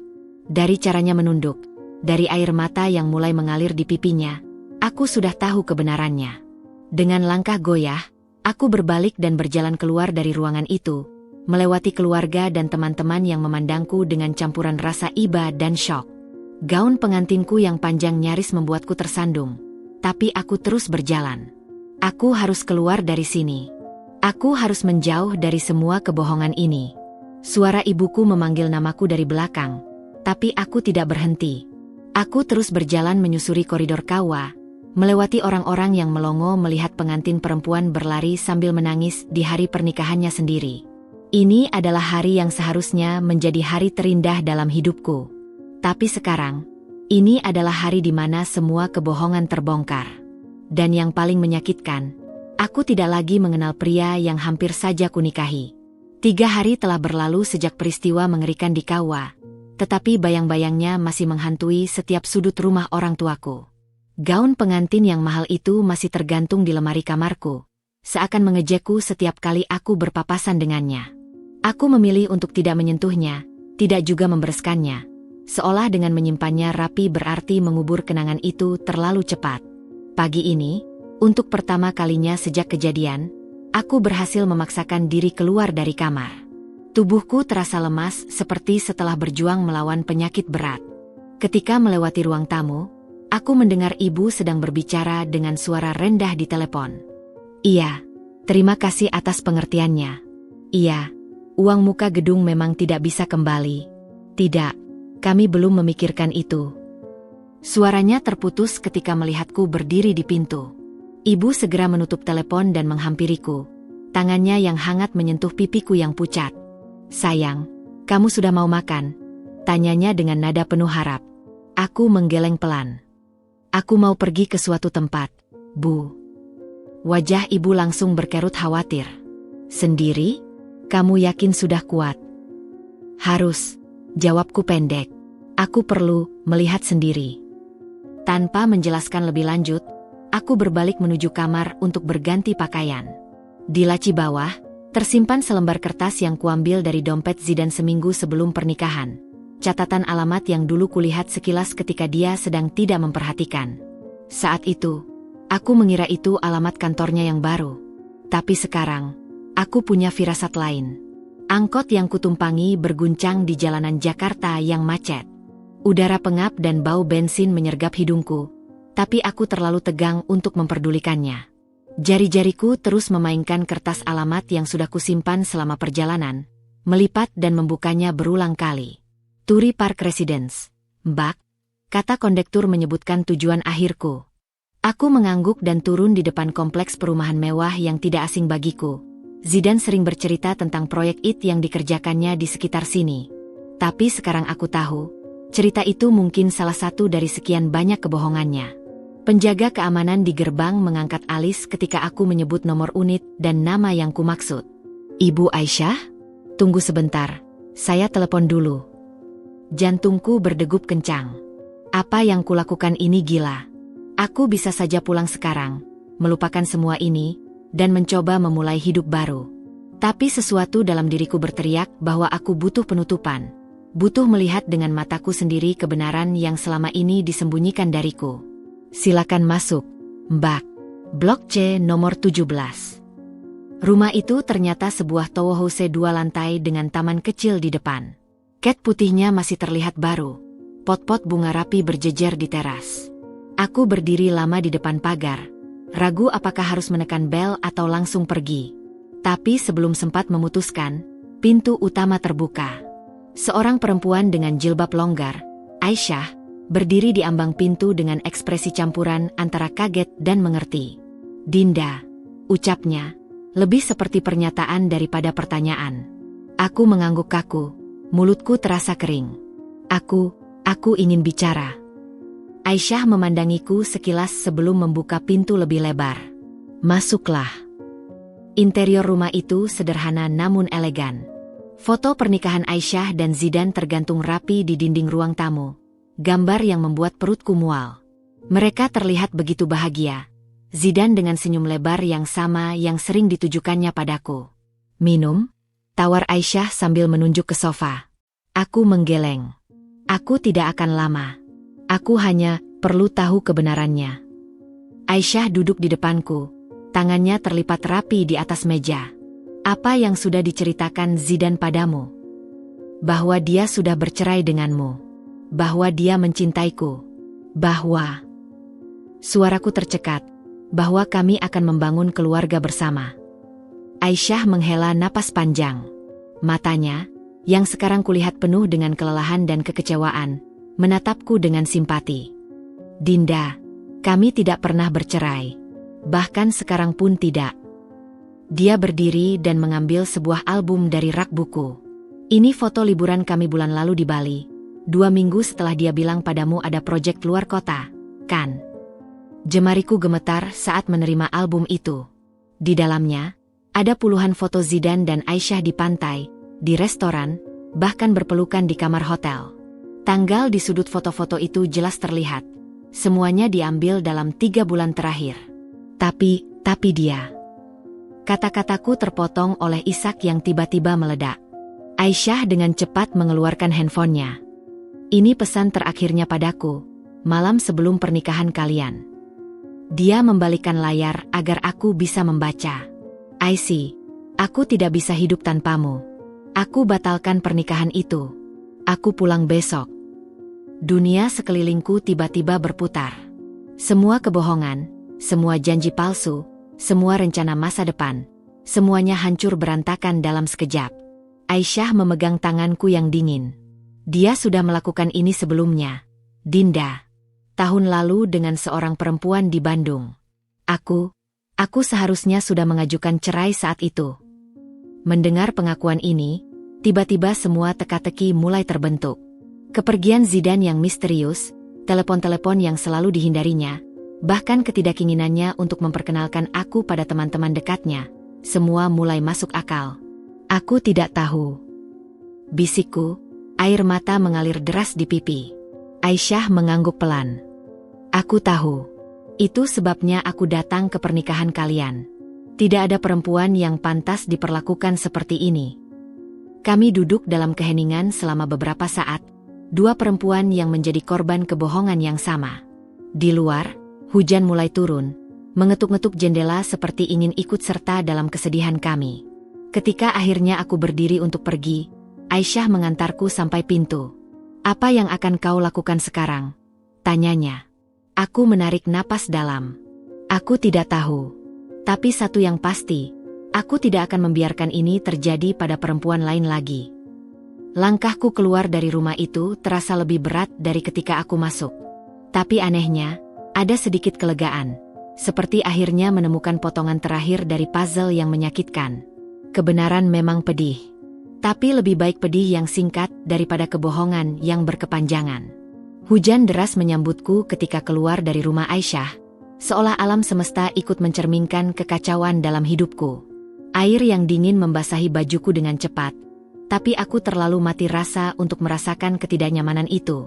Dari caranya menunduk, dari air mata yang mulai mengalir di pipinya, aku sudah tahu kebenarannya. Dengan langkah goyah, aku berbalik dan berjalan keluar dari ruangan itu, melewati keluarga dan teman-teman yang memandangku dengan campuran rasa iba dan syok. Gaun pengantinku yang panjang nyaris membuatku tersandung, tapi aku terus berjalan. Aku harus keluar dari sini. Aku harus menjauh dari semua kebohongan ini. Suara ibuku memanggil namaku dari belakang, tapi aku tidak berhenti. Aku terus berjalan menyusuri koridor kawah, melewati orang-orang yang melongo melihat pengantin perempuan berlari sambil menangis di hari pernikahannya sendiri. Ini adalah hari yang seharusnya menjadi hari terindah dalam hidupku. Tapi sekarang, ini adalah hari di mana semua kebohongan terbongkar. Dan yang paling menyakitkan, aku tidak lagi mengenal pria yang hampir saja kunikahi. 3 hari telah berlalu sejak peristiwa mengerikan di kawah, tetapi bayang-bayangnya masih menghantui setiap sudut rumah orang tuaku. Gaun pengantin yang mahal itu masih tergantung di lemari kamarku, seakan mengejekku setiap kali aku berpapasan dengannya. Aku memilih untuk tidak menyentuhnya, tidak juga membereskannya, seolah dengan menyimpannya rapi berarti mengubur kenangan itu terlalu cepat. Pagi ini, untuk pertama kalinya sejak kejadian, aku berhasil memaksakan diri keluar dari kamar. Tubuhku terasa lemas seperti setelah berjuang melawan penyakit berat. Ketika melewati ruang tamu, aku mendengar ibu sedang berbicara dengan suara rendah di telepon. "Iya, terima kasih atas pengertiannya. Iya, uang muka gedung memang tidak bisa kembali." "Tidak, kami belum memikirkan itu." Suaranya terputus ketika melihatku berdiri di pintu. Ibu segera menutup telepon dan menghampiriku. Tangannya yang hangat menyentuh pipiku yang pucat. "Sayang, kamu sudah mau makan?" tanyanya dengan nada penuh harap. Aku menggeleng pelan. "Aku mau pergi ke suatu tempat, Bu." Wajah ibu langsung berkerut khawatir. "Sendiri? Kamu yakin sudah kuat?" "Harus," jawabku pendek. "Aku perlu melihat sendiri." Tanpa menjelaskan lebih lanjut, aku berbalik menuju kamar untuk berganti pakaian. Di laci bawah, tersimpan selembar kertas yang kuambil dari dompet Zidan seminggu sebelum pernikahan. Catatan alamat yang dulu kulihat sekilas ketika dia sedang tidak memperhatikan. Saat itu, aku mengira itu alamat kantornya yang baru. Tapi sekarang, aku punya firasat lain. Angkot yang kutumpangi berguncang di jalanan Jakarta yang macet. Udara pengap dan bau bensin menyergap hidungku, tapi aku terlalu tegang untuk memperdulikannya. Jari-jariku terus memainkan kertas alamat yang sudah kusimpan selama perjalanan, melipat dan membukanya berulang kali. "Turi Park Residence, Mbak," kata kondektur menyebutkan tujuan akhirku. Aku mengangguk dan turun di depan kompleks perumahan mewah yang tidak asing bagiku. Zidan sering bercerita tentang proyek IT yang dikerjakannya di sekitar sini. Tapi sekarang aku tahu, cerita itu mungkin salah satu dari sekian banyak kebohongannya. Penjaga keamanan di gerbang mengangkat alis ketika aku menyebut nomor unit dan nama yang kumaksud. "Ibu Aisyah? Tunggu sebentar, saya telepon dulu." Jantungku berdegup kencang. Apa yang kulakukan ini gila. Aku bisa saja pulang sekarang, melupakan semua ini, dan mencoba memulai hidup baru. Tapi sesuatu dalam diriku berteriak bahwa aku butuh penutupan. Butuh melihat dengan mataku sendiri kebenaran yang selama ini disembunyikan dariku. Silakan masuk, Mbak. Blok C nomor 17. Rumah itu ternyata sebuah townhouse 2 lantai dengan taman kecil di depan. Cat putihnya masih terlihat baru. Pot-pot bunga rapi berjejer di teras. Aku berdiri lama di depan pagar, ragu apakah harus menekan bel atau langsung pergi. Tapi sebelum sempat memutuskan, pintu utama terbuka. Seorang perempuan dengan jilbab longgar, Aisyah, berdiri di ambang pintu dengan ekspresi campuran antara kaget dan mengerti. Dinda, ucapnya, lebih seperti pernyataan daripada pertanyaan. Aku mengangguk kaku, mulutku terasa kering. Aku ingin bicara. Aisyah memandangiku sekilas sebelum membuka pintu lebih lebar. Masuklah. Interior rumah itu sederhana namun elegan. Foto pernikahan Aisyah dan Zidan tergantung rapi di dinding ruang tamu. Gambar yang membuat perutku mual. Mereka terlihat begitu bahagia. Zidan dengan senyum lebar yang sama yang sering ditujukannya padaku. Minum? Tawar Aisyah sambil menunjuk ke sofa. Aku menggeleng. Aku tidak akan lama. Aku hanya perlu tahu kebenarannya. Aisyah duduk di depanku, tangannya terlipat rapi di atas meja. Apa yang sudah diceritakan Zidan padamu? Bahwa dia sudah bercerai denganmu. Bahwa dia mencintaiku. Bahwa... Suaraku tercekat. Bahwa kami akan membangun keluarga bersama. Aisyah menghela napas panjang. Matanya, yang sekarang kulihat penuh dengan kelelahan dan kekecewaan, menatapku dengan simpati. Dinda, kami tidak pernah bercerai. Bahkan sekarang pun tidak. Dia berdiri dan mengambil sebuah album dari rak buku. Ini foto liburan kami bulan lalu di Bali. 2 minggu setelah dia bilang padamu ada proyek luar kota, kan? Jemariku gemetar saat menerima album itu. Di dalamnya, ada puluhan foto Zidan dan Aisyah di pantai, di restoran, bahkan berpelukan di kamar hotel. Tanggal di sudut foto-foto itu jelas terlihat. Semuanya diambil dalam 3 bulan terakhir. Tapi dia. Kata-kataku terpotong oleh isak yang tiba-tiba meledak. Aisyah dengan cepat mengeluarkan handphonenya. Ini pesan terakhirnya padaku, malam sebelum pernikahan kalian. Dia membalikkan layar agar aku bisa membaca. I see. Aku tidak bisa hidup tanpamu. Aku batalkan pernikahan itu. Aku pulang besok. Dunia sekelilingku tiba-tiba berputar. Semua kebohongan, semua janji palsu, semua rencana masa depan, semuanya hancur berantakan dalam sekejap. Aisyah memegang tanganku yang dingin. Dia sudah melakukan ini sebelumnya. Dinda. Tahun lalu dengan seorang perempuan di Bandung. Aku seharusnya sudah mengajukan cerai saat itu. Mendengar pengakuan ini, tiba-tiba semua teka-teki mulai terbentuk. Kepergian Zidan yang misterius, telepon-telepon yang selalu dihindarinya, bahkan ketidakinginannya untuk memperkenalkan aku pada teman-teman dekatnya, semua mulai masuk akal. Aku tidak tahu. Bisikku, air mata mengalir deras di pipi. Aisyah mengangguk pelan. Aku tahu. Itu sebabnya aku datang ke pernikahan kalian. Tidak ada perempuan yang pantas diperlakukan seperti ini. Kami duduk dalam keheningan selama beberapa saat. 2 perempuan yang menjadi korban kebohongan yang sama. Di luar, hujan mulai turun, mengetuk-ngetuk jendela seperti ingin ikut serta dalam kesedihan kami. Ketika akhirnya aku berdiri untuk pergi, Aisyah mengantarku sampai pintu. Apa yang akan kau lakukan sekarang? Tanyanya. Aku menarik napas dalam. Aku tidak tahu. Tapi satu yang pasti, aku tidak akan membiarkan ini terjadi pada perempuan lain lagi. Langkahku keluar dari rumah itu terasa lebih berat dari ketika aku masuk. Tapi anehnya, ada sedikit kelegaan. Seperti akhirnya menemukan potongan terakhir dari puzzle yang menyakitkan. Kebenaran memang pedih. Tapi lebih baik pedih yang singkat daripada kebohongan yang berkepanjangan. Hujan deras menyambutku ketika keluar dari rumah Aisyah, seolah alam semesta ikut mencerminkan kekacauan dalam hidupku. Air yang dingin membasahi bajuku dengan cepat. Tapi aku terlalu mati rasa untuk merasakan ketidaknyamanan itu.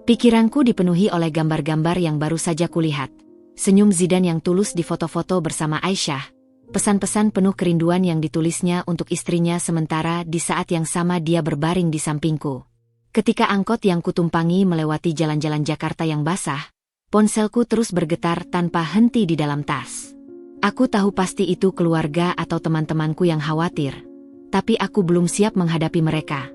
Pikiranku dipenuhi oleh gambar-gambar yang baru saja kulihat. Senyum Zidane yang tulus di foto-foto bersama Aisyah. Pesan-pesan penuh kerinduan yang ditulisnya untuk istrinya sementara di saat yang sama dia berbaring di sampingku. Ketika angkot yang kutumpangi melewati jalan-jalan Jakarta yang basah, ponselku terus bergetar tanpa henti di dalam tas. Aku tahu pasti itu keluarga atau teman-temanku yang khawatir. Tapi aku belum siap menghadapi mereka.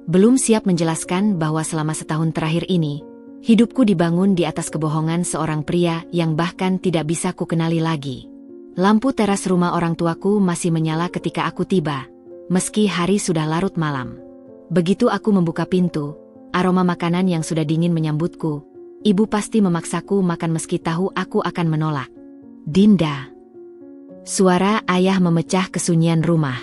Belum siap menjelaskan bahwa selama setahun terakhir ini, hidupku dibangun di atas kebohongan seorang pria yang bahkan tidak bisa kukenali lagi. Lampu teras rumah orang tuaku masih menyala ketika aku tiba, meski hari sudah larut malam. Begitu aku membuka pintu, aroma makanan yang sudah dingin menyambutku. Ibu pasti memaksaku makan meski tahu aku akan menolak. Dinda. Suara ayah memecah kesunyian rumah.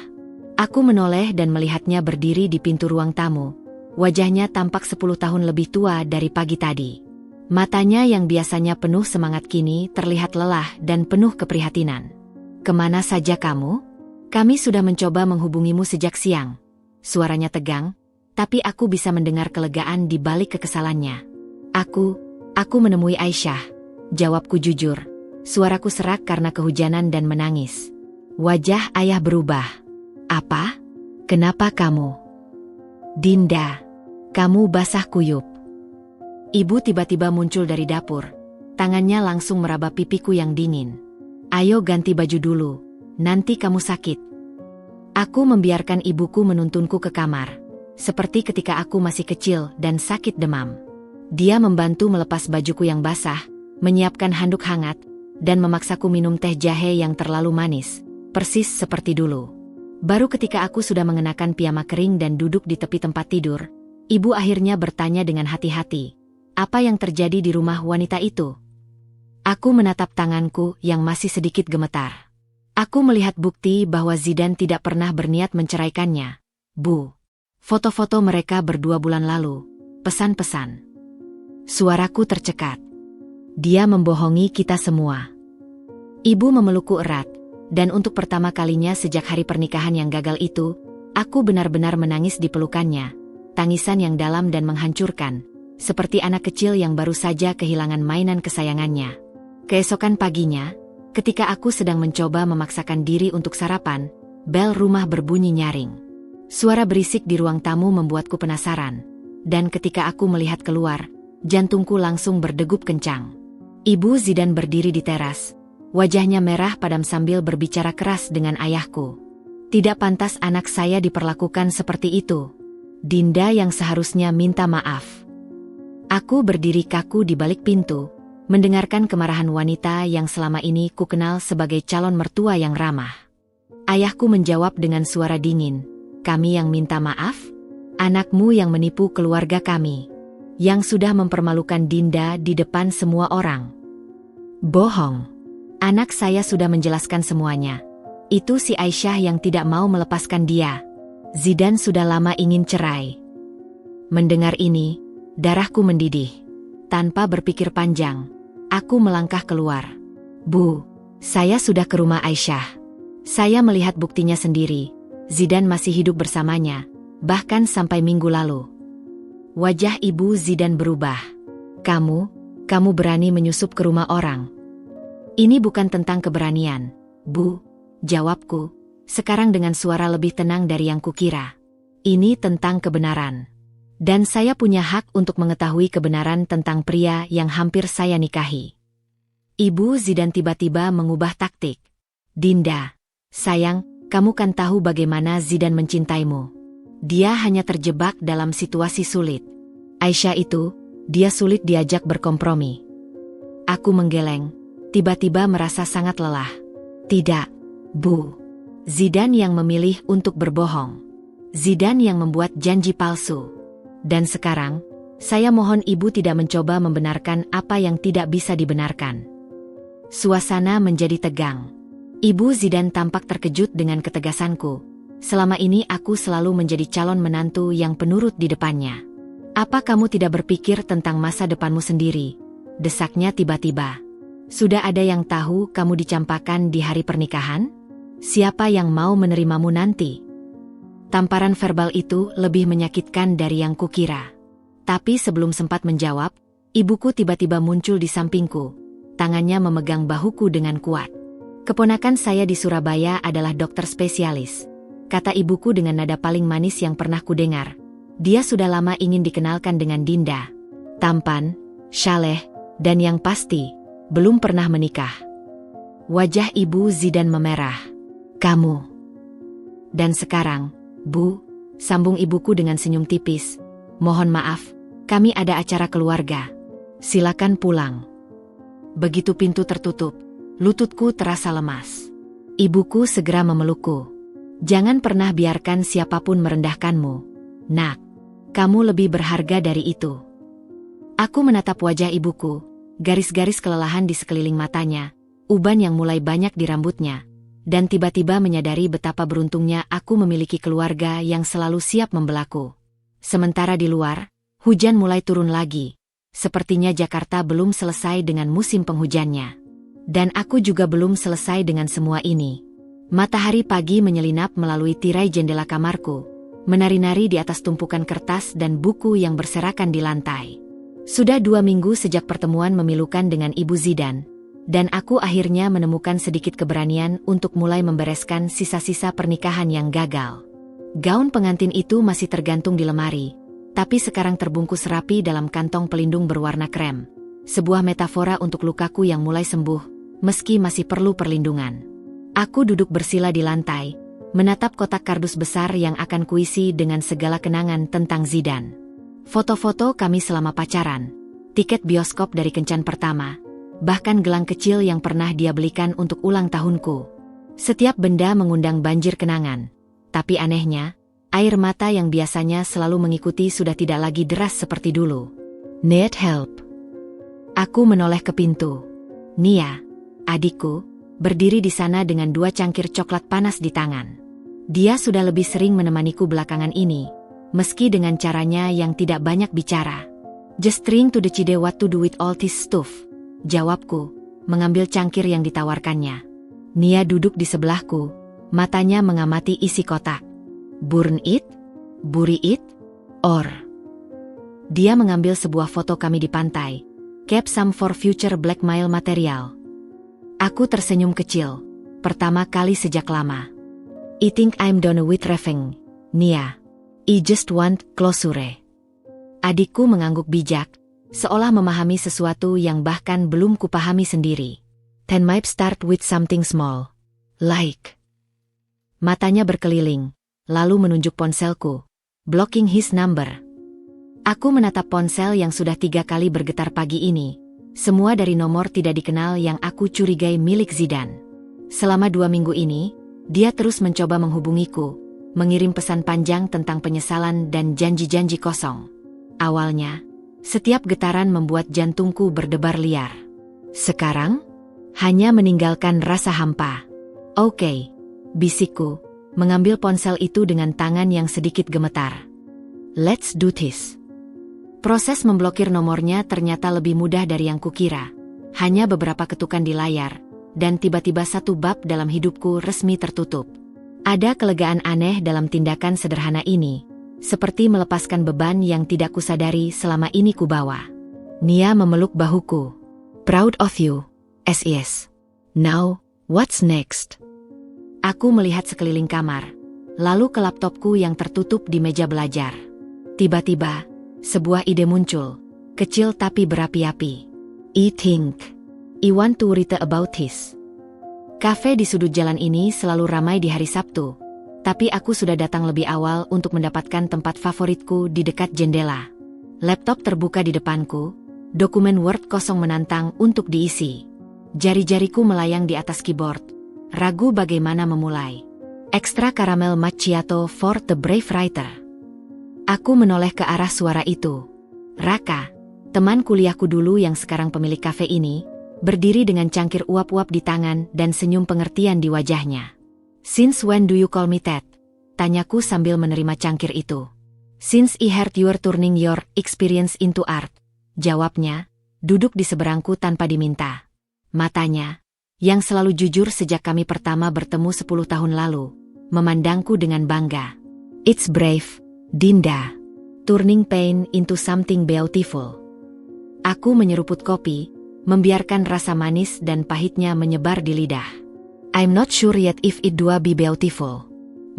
Aku menoleh dan melihatnya berdiri di pintu ruang tamu. Wajahnya tampak 10 tahun lebih tua dari pagi tadi. Matanya yang biasanya penuh semangat kini terlihat lelah dan penuh keprihatinan. Kemana saja kamu? Kami sudah mencoba menghubungimu sejak siang. Suaranya tegang, tapi aku bisa mendengar kelegaan di balik kekesalannya. Aku menemui Aisyah. Jawabku jujur. Suaraku serak karena kehujanan dan menangis. Wajah ayah berubah. Apa? Kenapa kamu? Dinda, kamu basah kuyup. Ibu tiba-tiba muncul dari dapur. Tangannya langsung meraba pipiku yang dingin. Ayo ganti baju dulu, nanti kamu sakit. Aku membiarkan ibuku menuntunku ke kamar. Seperti ketika aku masih kecil dan sakit demam. Dia membantu melepas bajuku yang basah, menyiapkan handuk hangat, dan memaksaku minum teh jahe yang terlalu manis, persis seperti dulu. Baru ketika aku sudah mengenakan piyama kering dan duduk di tepi tempat tidur, ibu akhirnya bertanya dengan hati-hati, apa yang terjadi di rumah wanita itu? Aku menatap tanganku yang masih sedikit gemetar. Aku melihat bukti bahwa Zidane tidak pernah berniat menceraikannya. Bu, foto-foto mereka berdua bulan lalu, pesan-pesan. Suaraku tercekat. Dia membohongi kita semua. Ibu memelukku erat. Dan untuk pertama kalinya sejak hari pernikahan yang gagal itu, aku benar-benar menangis di pelukannya. Tangisan yang dalam dan menghancurkan, seperti anak kecil yang baru saja kehilangan mainan kesayangannya. Keesokan paginya, ketika aku sedang mencoba memaksakan diri untuk sarapan, bel rumah berbunyi nyaring. Suara berisik di ruang tamu membuatku penasaran. Dan ketika aku melihat keluar, jantungku langsung berdegup kencang. Ibu Zidane berdiri di teras. Wajahnya merah padam sambil berbicara keras dengan ayahku. Tidak pantas anak saya diperlakukan seperti itu. Dinda yang seharusnya minta maaf. Aku berdiri kaku di balik pintu, mendengarkan kemarahan wanita yang selama ini kukenal sebagai calon mertua yang ramah. Ayahku menjawab dengan suara dingin, kami yang minta maaf? Anakmu yang menipu keluarga kami. Yang sudah mempermalukan Dinda di depan semua orang. Bohong. Anak saya sudah menjelaskan semuanya. Itu si Aisyah yang tidak mau melepaskan dia. Zidane sudah lama ingin cerai. Mendengar ini, darahku mendidih. Tanpa berpikir panjang, aku melangkah keluar. Bu, saya sudah ke rumah Aisyah. Saya melihat buktinya sendiri. Zidane masih hidup bersamanya, bahkan sampai minggu lalu. Wajah ibu Zidane berubah. Kamu berani menyusup ke rumah orang. Ini bukan tentang keberanian, Bu, jawabku, sekarang dengan suara lebih tenang dari yang kukira. Ini tentang kebenaran. Dan saya punya hak untuk mengetahui kebenaran tentang pria yang hampir saya nikahi. Ibu Zidane tiba-tiba mengubah taktik. Dinda, sayang, kamu kan tahu bagaimana Zidane mencintaimu. Dia hanya terjebak dalam situasi sulit. Aisyah itu, dia sulit diajak berkompromi. Aku menggeleng. Tiba-tiba merasa sangat lelah. Tidak, Bu. Zidane yang memilih untuk berbohong. Zidane yang membuat janji palsu. Dan sekarang, saya mohon ibu tidak mencoba membenarkan apa yang tidak bisa dibenarkan. Suasana menjadi tegang. Ibu Zidane tampak terkejut dengan ketegasanku. Selama ini aku selalu menjadi calon menantu yang penurut di depannya. Apa kamu tidak berpikir tentang masa depanmu sendiri? Desaknya tiba-tiba. Sudah ada yang tahu kamu dicampakkan di hari pernikahan? Siapa yang mau menerimamu nanti? Tamparan verbal itu lebih menyakitkan dari yang kukira. Tapi sebelum sempat menjawab, ibuku tiba-tiba muncul di sampingku. Tangannya memegang bahuku dengan kuat. "Keponakan saya di Surabaya adalah dokter spesialis," kata ibuku dengan nada paling manis yang pernah kudengar. Dia sudah lama ingin dikenalkan dengan Dinda. Tampan, syaleh, dan yang pasti, belum pernah menikah. Wajah Ibu Zidan memerah. "Kamu. Dan sekarang, Bu," sambung ibuku dengan senyum tipis. "Mohon maaf, kami ada acara keluarga. Silakan pulang." Begitu pintu tertutup, lututku terasa lemas. Ibuku segera memelukku. "Jangan pernah biarkan siapapun merendahkanmu, Nak. Kamu lebih berharga dari itu." Aku menatap wajah ibuku, garis-garis kelelahan di sekeliling matanya, uban yang mulai banyak di rambutnya, dan tiba-tiba menyadari betapa beruntungnya aku memiliki keluarga yang selalu siap membelaku. Sementara di luar, hujan mulai turun lagi. Sepertinya Jakarta belum selesai dengan musim penghujannya. Dan aku juga belum selesai dengan semua ini. Matahari pagi menyelinap melalui tirai jendela kamarku, menari-nari di atas tumpukan kertas dan buku yang berserakan di lantai. Sudah 2 minggu sejak pertemuan memilukan dengan Ibu Zidan, dan aku akhirnya menemukan sedikit keberanian untuk mulai membereskan sisa-sisa pernikahan yang gagal. Gaun pengantin itu masih tergantung di lemari, tapi sekarang terbungkus rapi dalam kantong pelindung berwarna krem. Sebuah metafora untuk lukaku yang mulai sembuh, meski masih perlu perlindungan. Aku duduk bersila di lantai, menatap kotak kardus besar yang akan kuisi dengan segala kenangan tentang Zidan. Foto-foto kami selama pacaran, tiket bioskop dari kencan pertama, bahkan gelang kecil yang pernah dia belikan untuk ulang tahunku. Setiap benda mengundang banjir kenangan. Tapi anehnya, air mata yang biasanya selalu mengikuti sudah tidak lagi deras seperti dulu. "Need help?" Aku menoleh ke pintu. Nia, adikku, berdiri di sana dengan 2 cangkir coklat panas di tangan. Dia sudah lebih sering menemaniku belakangan ini, meski dengan caranya yang tidak banyak bicara. "Just trying to decide what to do with all this stuff," jawabku, mengambil cangkir yang ditawarkannya. Nia duduk di sebelahku, matanya mengamati isi kotak. "Burn it? Bury it? Or?" Dia mengambil sebuah foto kami di pantai. "Keep some for future blackmail material." Aku tersenyum kecil, pertama kali sejak lama. "I think I'm done with raving, Nia. I just want closure." Adikku mengangguk bijak, seolah memahami sesuatu yang bahkan belum kupahami sendiri. "Then might start with something small. Like." Matanya berkeliling, lalu menunjuk ponselku. "Blocking his number." Aku menatap ponsel yang sudah 3 kali bergetar pagi ini. Semua dari nomor tidak dikenal yang aku curigai milik Zidan. Selama 2 minggu ini, dia terus mencoba menghubungiku, mengirim pesan panjang tentang penyesalan dan janji-janji kosong. Awalnya, setiap getaran membuat jantungku berdebar liar. Sekarang, hanya meninggalkan rasa hampa. "Oke," bisikku, mengambil ponsel itu dengan tangan yang sedikit gemetar. "Let's do this." Proses memblokir nomornya ternyata lebih mudah dari yang kukira. Hanya beberapa ketukan di layar, dan tiba-tiba satu bab dalam hidupku resmi tertutup. Ada kelegaan aneh dalam tindakan sederhana ini, seperti melepaskan beban yang tidak kusadari selama ini kubawa. Nia memeluk bahuku. "Proud of you, SIS. Now, what's next?" Aku melihat sekeliling kamar, lalu ke laptopku yang tertutup di meja belajar. Tiba-tiba, sebuah ide muncul, kecil tapi berapi-api. "I think I want to write about this." Kafe di sudut jalan ini selalu ramai di hari Sabtu, tapi aku sudah datang lebih awal untuk mendapatkan tempat favoritku di dekat jendela. Laptop terbuka di depanku, dokumen Word kosong menantang untuk diisi. Jari-jariku melayang di atas keyboard, ragu bagaimana memulai. "Extra caramel macchiato for the brave writer." Aku menoleh ke arah suara itu. Raka, teman kuliahku dulu yang sekarang pemilik kafe ini, berdiri dengan cangkir uap-uap di tangan dan senyum pengertian di wajahnya. "Since when do you call me Ted?" tanyaku sambil menerima cangkir itu. "Since I heard you are turning your experience into art," jawabnya, duduk di seberangku tanpa diminta. Matanya, yang selalu jujur sejak kami pertama bertemu 10 tahun lalu, memandangku dengan bangga. "It's brave, Dinda. turning pain into something beautiful. Aku menyeruput kopi, membiarkan rasa manis dan pahitnya menyebar di lidah. I'm not sure yet if it do be beautiful.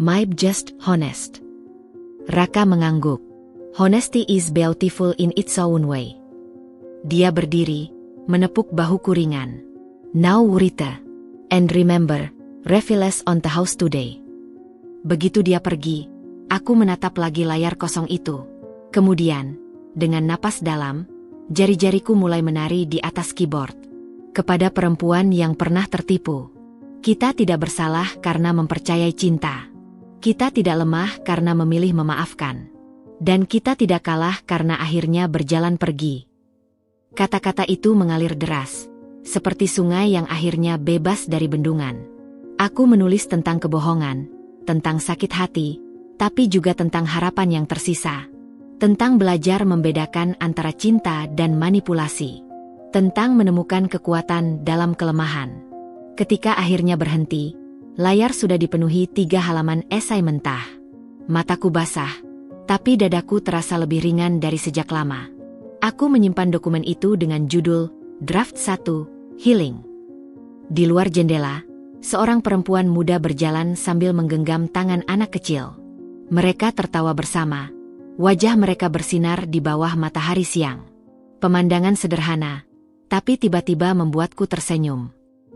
Maybe just honest. Raka mengangguk. Honesty is beautiful in its own way. Dia berdiri, menepuk bahuku ringan. Now Rita. And remember, reveal us on the house today. Begitu dia pergi, aku menatap lagi layar kosong itu. Kemudian, dengan napas dalam, jari-jariku mulai menari di atas keyboard. Kepada perempuan yang pernah tertipu. Kita tidak bersalah karena mempercayai cinta. Kita tidak lemah karena memilih memaafkan. Dan kita tidak kalah karena akhirnya berjalan pergi. Kata-kata itu mengalir deras, seperti sungai yang akhirnya bebas dari bendungan. Aku menulis tentang kebohongan, tentang sakit hati, tapi juga tentang harapan yang tersisa. Tentang belajar membedakan antara cinta dan manipulasi. Tentang menemukan kekuatan dalam kelemahan. Ketika akhirnya berhenti, layar sudah dipenuhi 3 halaman esai mentah. Mataku basah, tapi dadaku terasa lebih ringan dari sejak lama. Aku menyimpan dokumen itu dengan judul Draft 1, Healing. Di luar jendela, seorang perempuan muda berjalan sambil menggenggam tangan anak kecil. Mereka tertawa bersama. Wajah mereka bersinar di bawah matahari siang. Pemandangan sederhana, tapi tiba-tiba membuatku tersenyum.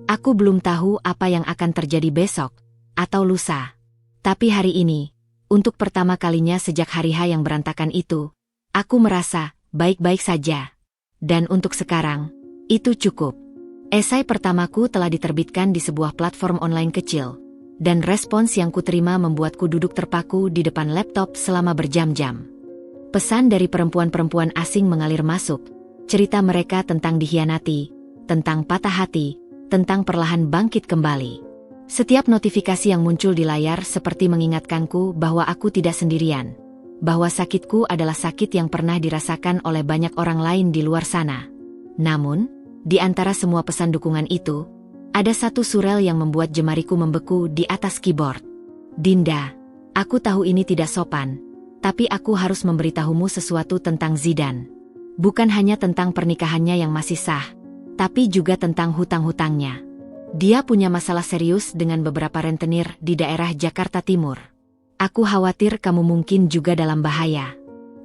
Aku belum tahu apa yang akan terjadi besok, atau lusa. Tapi hari ini, untuk pertama kalinya sejak hari H yang berantakan itu, aku merasa baik-baik saja. Dan untuk sekarang, itu cukup. Esai pertamaku telah diterbitkan di sebuah platform online kecil, dan respons yang kuterima membuatku duduk terpaku di depan laptop selama berjam-jam. Pesan dari perempuan-perempuan asing mengalir masuk, cerita mereka tentang dihianati, tentang patah hati, tentang perlahan bangkit kembali. Setiap notifikasi yang muncul di layar seperti mengingatkanku bahwa aku tidak sendirian, bahwa sakitku adalah sakit yang pernah dirasakan oleh banyak orang lain di luar sana. Namun, di antara semua pesan dukungan itu, ada satu surel yang membuat jemariku membeku di atas keyboard. Dinda, aku tahu ini tidak sopan, tapi aku harus memberitahumu sesuatu tentang Zidane. Bukan hanya tentang pernikahannya yang masih sah, tapi juga tentang hutang-hutangnya. Dia punya masalah serius dengan beberapa rentenir di daerah Jakarta Timur. Aku khawatir kamu mungkin juga dalam bahaya.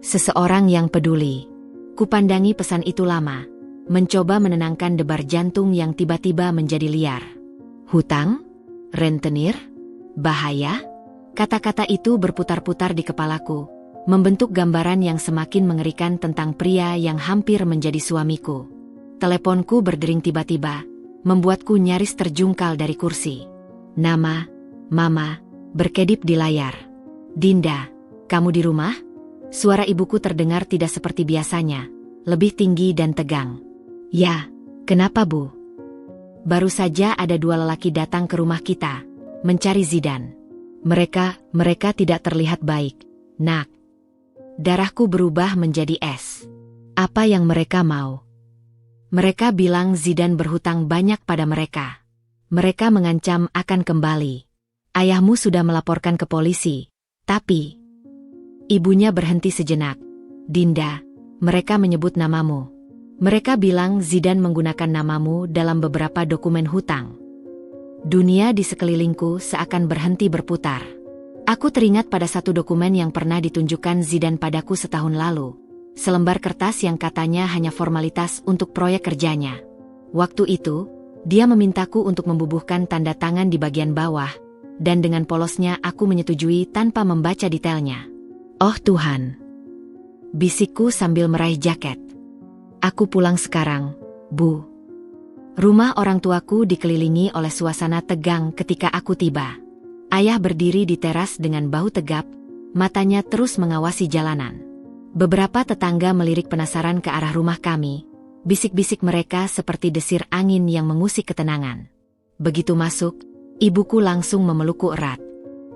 Seseorang yang peduli. Kupandangi pesan itu lama, mencoba menenangkan debar jantung yang tiba-tiba menjadi liar. Hutang? Rentenir? Bahaya? Kata-kata itu berputar-putar di kepalaku, membentuk gambaran yang semakin mengerikan tentang pria yang hampir menjadi suamiku. Teleponku berdering tiba-tiba, membuatku nyaris terjungkal dari kursi. Nama, Mama, berkedip di layar. Dinda, kamu di rumah? Suara ibuku terdengar tidak seperti biasanya, lebih tinggi dan tegang. Ya, kenapa Bu? Baru saja ada 2 lelaki datang ke rumah kita, mencari Zidane. Mereka tidak terlihat baik, Nak. Darahku berubah menjadi es. Apa yang mereka mau? Mereka bilang Zidane berhutang banyak pada mereka. Mereka mengancam akan kembali. Ayahmu sudah melaporkan ke polisi, tapi... Ibunya berhenti sejenak. Dinda, mereka menyebut namamu. Mereka bilang Zidane menggunakan namamu dalam beberapa dokumen hutang. Dunia di sekelilingku seakan berhenti berputar. Aku teringat pada satu dokumen yang pernah ditunjukkan Zidane padaku setahun lalu. Selembar kertas yang katanya hanya formalitas untuk proyek kerjanya. Waktu itu, dia memintaku untuk membubuhkan tanda tangan di bagian bawah, dan dengan polosnya aku menyetujui tanpa membaca detailnya. Oh Tuhan! Bisikku sambil meraih jaket. Aku pulang sekarang, Bu. Rumah orang tuaku dikelilingi oleh suasana tegang ketika aku tiba. Ayah berdiri di teras dengan bahu tegap, matanya terus mengawasi jalanan. Beberapa tetangga melirik penasaran ke arah rumah kami. Bisik-bisik mereka seperti desir angin yang mengusik ketenangan. Begitu masuk, ibuku langsung memelukku erat.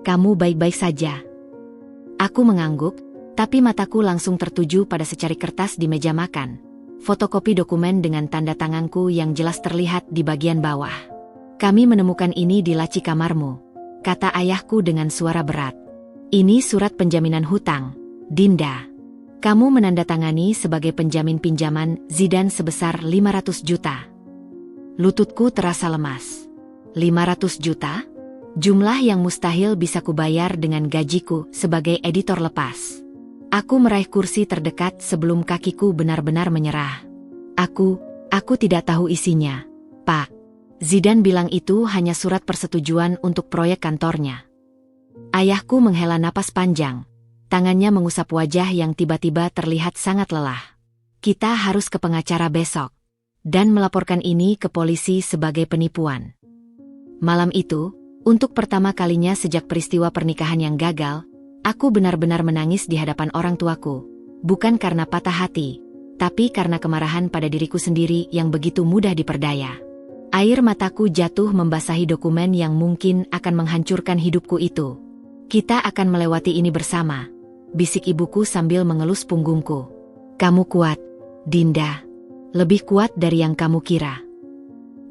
Kamu baik-baik saja? Aku mengangguk, tapi mataku langsung tertuju pada secari kertas di meja makan. Fotokopi dokumen dengan tanda tanganku yang jelas terlihat di bagian bawah. Kami menemukan ini di laci kamarmu, kata ayahku dengan suara berat. Ini surat penjaminan hutang, Dinda. Kamu menandatangani sebagai penjamin pinjaman Zidane sebesar 500 juta. Lututku terasa lemas. 500 juta? Jumlah yang mustahil bisa kubayar dengan gajiku sebagai editor lepas. Aku meraih kursi terdekat sebelum kakiku benar-benar menyerah. Aku tidak tahu isinya, Pak. Zidane bilang itu hanya surat persetujuan untuk proyek kantornya. Ayahku menghela napas panjang. Tangannya mengusap wajah yang tiba-tiba terlihat sangat lelah. Kita harus ke pengacara besok. Dan melaporkan ini ke polisi sebagai penipuan. Malam itu, untuk pertama kalinya sejak peristiwa pernikahan yang gagal, aku benar-benar menangis di hadapan orang tuaku. Bukan karena patah hati, tapi karena kemarahan pada diriku sendiri yang begitu mudah diperdaya. Air mataku jatuh membasahi dokumen yang mungkin akan menghancurkan hidupku itu. Kita akan melewati ini bersama, bisik ibuku sambil mengelus punggungku. Kamu kuat, Dinda. Lebih kuat dari yang kamu kira.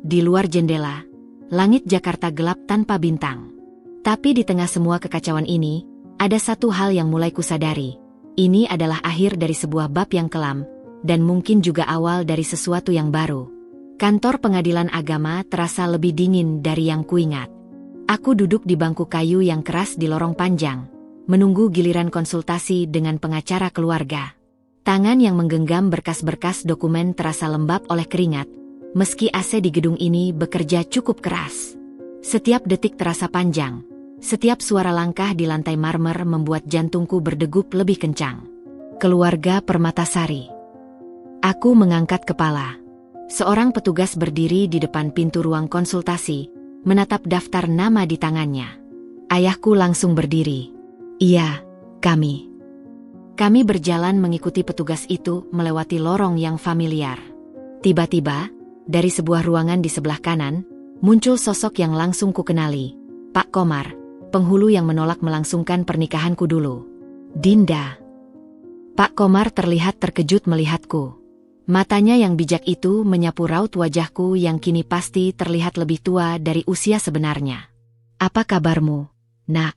Di luar jendela, langit Jakarta gelap tanpa bintang. Tapi di tengah semua kekacauan ini, ada satu hal yang mulai kusadari. Ini adalah akhir dari sebuah bab yang kelam, dan mungkin juga awal dari sesuatu yang baru. Kantor pengadilan agama terasa lebih dingin dari yang kuingat. Aku duduk di bangku kayu yang keras di lorong panjang, menunggu giliran konsultasi dengan pengacara keluarga. Tangan yang menggenggam berkas-berkas dokumen terasa lembab oleh keringat, meski AC di gedung ini bekerja cukup keras. Setiap detik terasa panjang, setiap suara langkah di lantai marmer membuat jantungku berdegup lebih kencang. Keluarga Permatasari. Aku mengangkat kepala. Seorang petugas berdiri di depan pintu ruang konsultasi, menatap daftar nama di tangannya. Ayahku langsung berdiri. Iya, kami. Kami berjalan mengikuti petugas itu melewati lorong yang familiar. Tiba-tiba, dari sebuah ruangan di sebelah kanan, muncul sosok yang langsung kukenali. Pak Komar, penghulu yang menolak melangsungkan pernikahanku dulu. Dinda. Pak Komar terlihat terkejut melihatku. Matanya yang bijak itu menyapu raut wajahku yang kini pasti terlihat lebih tua dari usia sebenarnya. Apa kabarmu, Nak?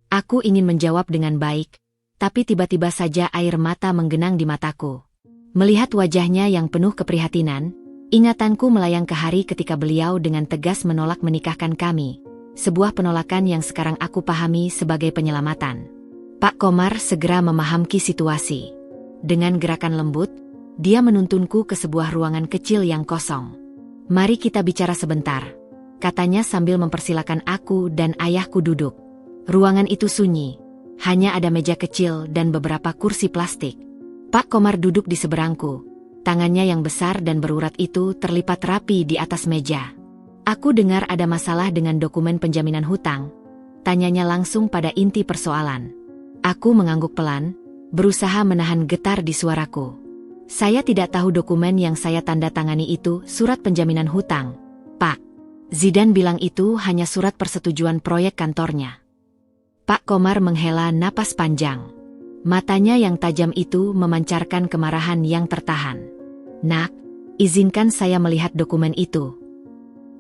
Aku ingin menjawab dengan baik, tapi tiba-tiba saja air mata menggenang di mataku. Melihat wajahnya yang penuh keprihatinan, ingatanku melayang ke hari ketika beliau dengan tegas menolak menikahkan kami. Sebuah penolakan yang sekarang aku pahami sebagai penyelamatan. Pak Komar segera memahami situasi. Dengan gerakan lembut, dia menuntunku ke sebuah ruangan kecil yang kosong. Mari kita bicara sebentar, katanya sambil mempersilakan aku dan ayahku duduk. Ruangan itu sunyi, hanya ada meja kecil dan beberapa kursi plastik. Pak Komar duduk di seberangku, tangannya yang besar dan berurat itu terlipat rapi di atas meja. Aku dengar ada masalah dengan dokumen penjaminan hutang, tanyanya langsung pada inti persoalan. Aku mengangguk pelan, berusaha menahan getar di suaraku. Saya tidak tahu dokumen yang saya tanda tangani itu surat penjaminan hutang, Pak. Zidane bilang itu hanya surat persetujuan proyek kantornya. Pak Komar menghela napas panjang. Matanya yang tajam itu memancarkan kemarahan yang tertahan. Nak, izinkan saya melihat dokumen itu.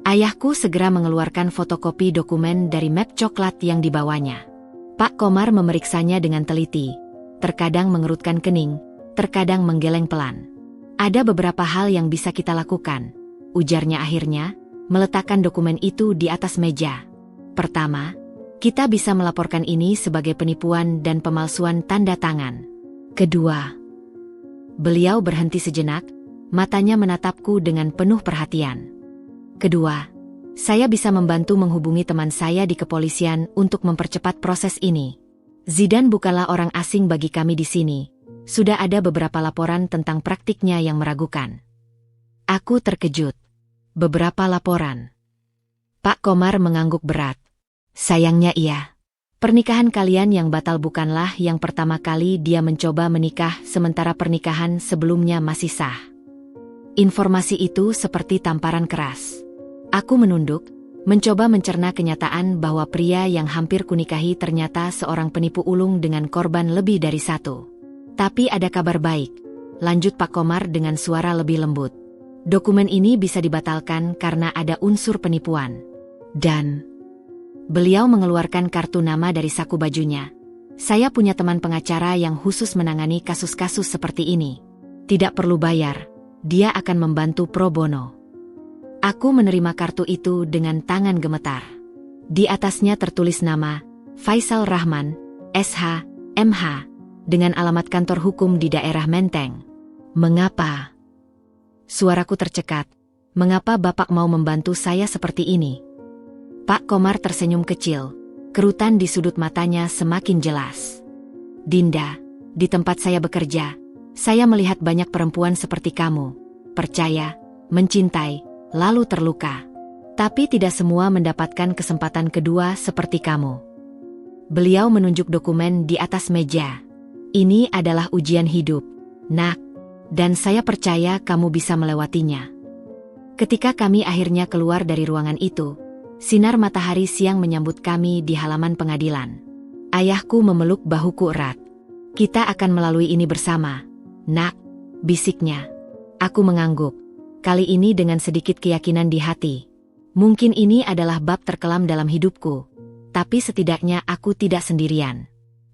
Ayahku segera mengeluarkan fotokopi dokumen dari map coklat yang dibawanya. Pak Komar memeriksanya dengan teliti, terkadang mengerutkan kening, terkadang menggeleng pelan. Ada beberapa hal yang bisa kita lakukan, ujarnya akhirnya, meletakkan dokumen itu di atas meja. Pertama, kita bisa melaporkan ini sebagai penipuan dan pemalsuan tanda tangan. Kedua, beliau berhenti sejenak, matanya menatapku dengan penuh perhatian. Kedua, saya bisa membantu menghubungi teman saya di kepolisian untuk mempercepat proses ini. Zidane bukanlah orang asing bagi kami di sini. Sudah ada beberapa laporan tentang praktiknya yang meragukan. Aku terkejut. Beberapa laporan. Pak Komar mengangguk berat. Sayangnya iya. Pernikahan kalian yang batal bukanlah yang pertama kali dia mencoba menikah sementara pernikahan sebelumnya masih sah. Informasi itu seperti tamparan keras. Aku menunduk, mencoba mencerna kenyataan bahwa pria yang hampir kunikahi ternyata seorang penipu ulung dengan korban lebih dari satu. Tapi ada kabar baik, lanjut Pak Komar dengan suara lebih lembut. Dokumen ini bisa dibatalkan karena ada unsur penipuan. Dan beliau mengeluarkan kartu nama dari saku bajunya. Saya punya teman pengacara yang khusus menangani kasus-kasus seperti ini. Tidak perlu bayar, dia akan membantu pro bono. Aku menerima kartu itu dengan tangan gemetar. Di atasnya tertulis nama, Faisal Rahman, SH, MH, dengan alamat kantor hukum di daerah Menteng. Mengapa? Suaraku tercekat. Mengapa Bapak mau membantu saya seperti ini? Pak Komar tersenyum kecil. Kerutan di sudut matanya semakin jelas. Dinda, di tempat saya bekerja, saya melihat banyak perempuan seperti kamu. Percaya, mencintai, lalu terluka. Tapi tidak semua mendapatkan kesempatan kedua seperti kamu. Beliau menunjuk dokumen di atas meja. Ini adalah ujian hidup, nak, dan saya percaya kamu bisa melewatinya. Ketika kami akhirnya keluar dari ruangan itu, sinar matahari siang menyambut kami di halaman pengadilan. Ayahku memeluk bahuku erat. Kita akan melalui ini bersama, nak, bisiknya. Aku mengangguk, kali ini dengan sedikit keyakinan di hati. Mungkin ini adalah bab terkelam dalam hidupku, tapi setidaknya aku tidak sendirian.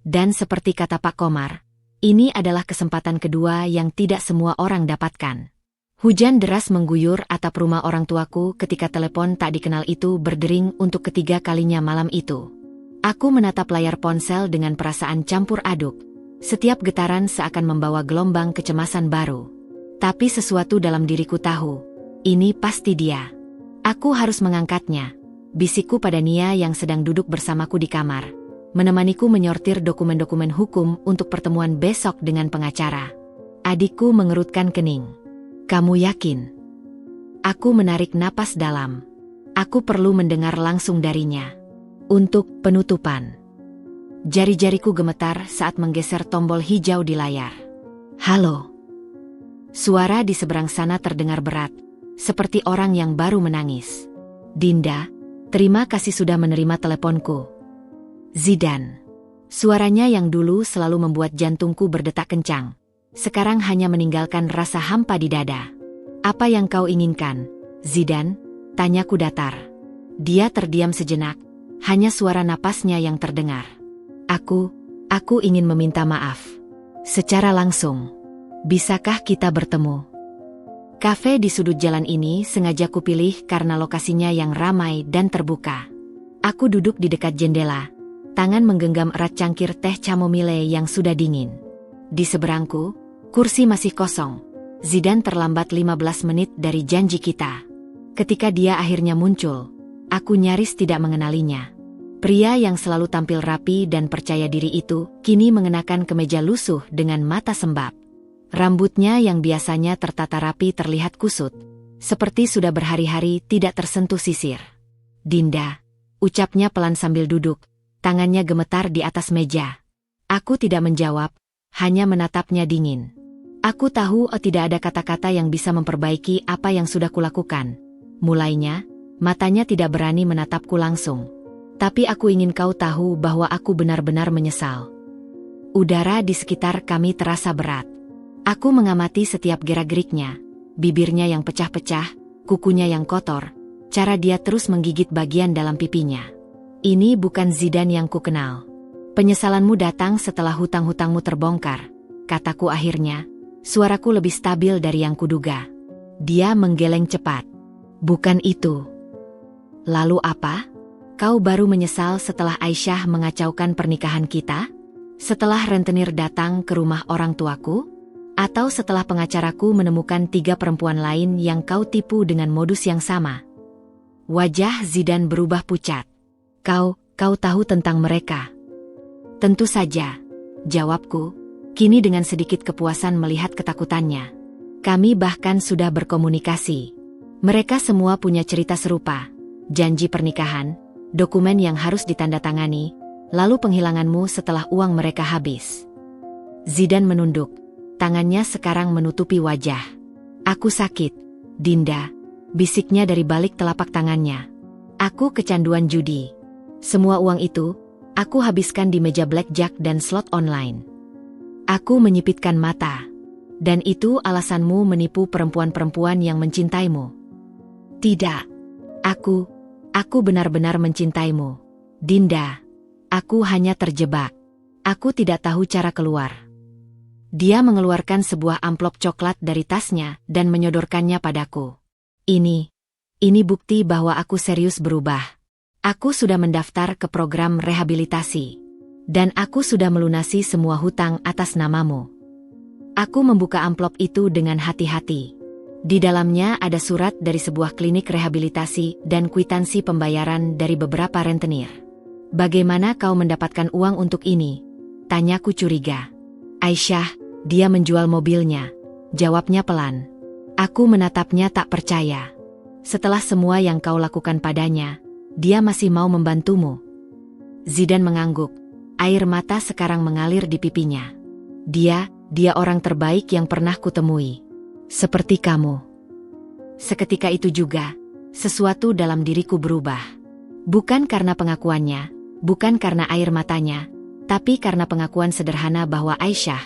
Dan seperti kata Pak Komar, ini adalah kesempatan kedua yang tidak semua orang dapatkan. Hujan deras mengguyur atap rumah orang tuaku ketika telepon tak dikenal itu berdering untuk ketiga kalinya malam itu. Aku menatap layar ponsel dengan perasaan campur aduk. Setiap getaran seakan membawa gelombang kecemasan baru. Tapi sesuatu dalam diriku tahu, ini pasti dia. Aku harus mengangkatnya. Bisikku pada Nia yang sedang duduk bersamaku di kamar, menemaniku menyortir dokumen-dokumen hukum untuk pertemuan besok dengan pengacara. Adikku mengerutkan kening. Kamu yakin? Aku menarik napas dalam. Aku perlu mendengar langsung darinya. Untuk penutupan. Jari-jariku gemetar saat menggeser tombol hijau di layar. Halo. Suara di seberang sana terdengar berat, seperti orang yang baru menangis. Dinda, terima kasih sudah menerima teleponku. Zidan. Suaranya yang dulu selalu membuat jantungku berdetak kencang, sekarang hanya meninggalkan rasa hampa di dada. Apa yang kau inginkan, Zidan? Tanyaku datar. Dia terdiam sejenak, hanya suara napasnya yang terdengar. Aku ingin meminta maaf. Secara langsung. Bisakah kita bertemu? Kafe di sudut jalan ini sengaja kupilih karena lokasinya yang ramai dan terbuka. Aku duduk di dekat jendela, tangan menggenggam erat cangkir teh chamomile yang sudah dingin. Di seberangku, kursi masih kosong. Zidan terlambat 15 menit dari janji kita. Ketika dia akhirnya muncul, aku nyaris tidak mengenalinya. Pria yang selalu tampil rapi dan percaya diri itu, kini mengenakan kemeja lusuh dengan mata sembab. Rambutnya yang biasanya tertata rapi terlihat kusut, seperti sudah berhari-hari tidak tersentuh sisir. Dinda, ucapnya pelan sambil duduk, tangannya gemetar di atas meja. Aku tidak menjawab, hanya menatapnya dingin. Aku tahu tidak ada kata-kata yang bisa memperbaiki apa yang sudah kulakukan. Mulainya, matanya tidak berani menatapku langsung. Tapi aku ingin kau tahu bahwa aku benar-benar menyesal. Udara di sekitar kami terasa berat. Aku mengamati setiap gerak-geriknya, bibirnya yang pecah-pecah, kukunya yang kotor, cara dia terus menggigit bagian dalam pipinya. Ini bukan Zidan yang kukenal. Penyesalanmu datang setelah hutang-hutangmu terbongkar, kataku akhirnya, suaraku lebih stabil dari yang kuduga. Dia menggeleng cepat. Bukan itu. Lalu apa? Kau baru menyesal setelah Aisyah mengacaukan pernikahan kita? Setelah rentenir datang ke rumah orang tuaku? Atau setelah pengacaraku menemukan 3 perempuan lain yang kau tipu dengan modus yang sama? Wajah Zidan berubah pucat. Kau tahu tentang mereka? Tentu saja, jawabku, kini dengan sedikit kepuasan melihat ketakutannya. Kami bahkan sudah berkomunikasi. Mereka semua punya cerita serupa, janji pernikahan, dokumen yang harus ditandatangani, lalu penghilanganmu setelah uang mereka habis. Zidan menunduk, tangannya sekarang menutupi wajah. Aku sakit, Dinda, bisiknya dari balik telapak tangannya. Aku kecanduan judi. Semua uang itu, aku habiskan di meja blackjack dan slot online. Aku menyipitkan mata. Dan itu alasanmu menipu perempuan-perempuan yang mencintaimu. Tidak. Aku benar-benar mencintaimu. Dinda, aku hanya terjebak. Aku tidak tahu cara keluar. Dia mengeluarkan sebuah amplop coklat dari tasnya dan menyodorkannya padaku. Ini bukti bahwa aku serius berubah. Aku sudah mendaftar ke program rehabilitasi. Dan aku sudah melunasi semua hutang atas namamu. Aku membuka amplop itu dengan hati-hati. Di dalamnya ada surat dari sebuah klinik rehabilitasi dan kwitansi pembayaran dari beberapa rentenir. Bagaimana kau mendapatkan uang untuk ini? Tanyaku curiga. Aisyah, dia menjual mobilnya. Jawabnya pelan. Aku menatapnya tak percaya. Setelah semua yang kau lakukan padanya, dia masih mau membantumu. Zidan mengangguk. Air mata sekarang mengalir di pipinya. Dia orang terbaik yang pernah kutemui. Seperti kamu. Seketika itu juga, sesuatu dalam diriku berubah. Bukan karena pengakuannya, bukan karena air matanya, tapi karena pengakuan sederhana bahwa Aisyah,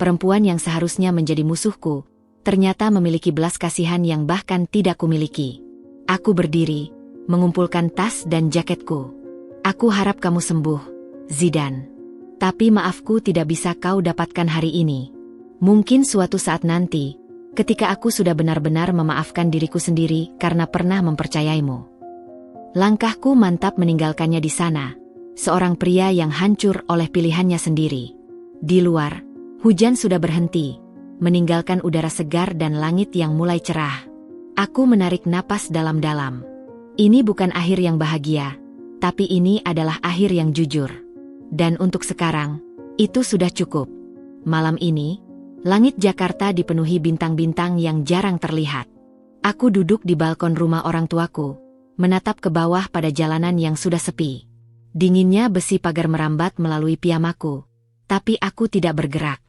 perempuan yang seharusnya menjadi musuhku, ternyata memiliki belas kasihan yang bahkan tidak kumiliki. Aku berdiri, mengumpulkan tas dan jaketku. Aku harap kamu sembuh, Zidan. Tapi maafku tidak bisa kau dapatkan hari ini. Mungkin suatu saat nanti, ketika aku sudah benar-benar memaafkan diriku sendiri karena pernah mempercayaimu. Langkahku mantap meninggalkannya di sana. Seorang pria yang hancur oleh pilihannya sendiri. Di luar, hujan sudah berhenti, meninggalkan udara segar dan langit yang mulai cerah. Aku menarik napas dalam-dalam. Ini bukan akhir yang bahagia, tapi ini adalah akhir yang jujur. Dan untuk sekarang, itu sudah cukup. Malam ini, langit Jakarta dipenuhi bintang-bintang yang jarang terlihat. Aku duduk di balkon rumah orang tuaku, menatap ke bawah pada jalanan yang sudah sepi. Dinginnya besi pagar merambat melalui piyamaku, tapi aku tidak bergerak.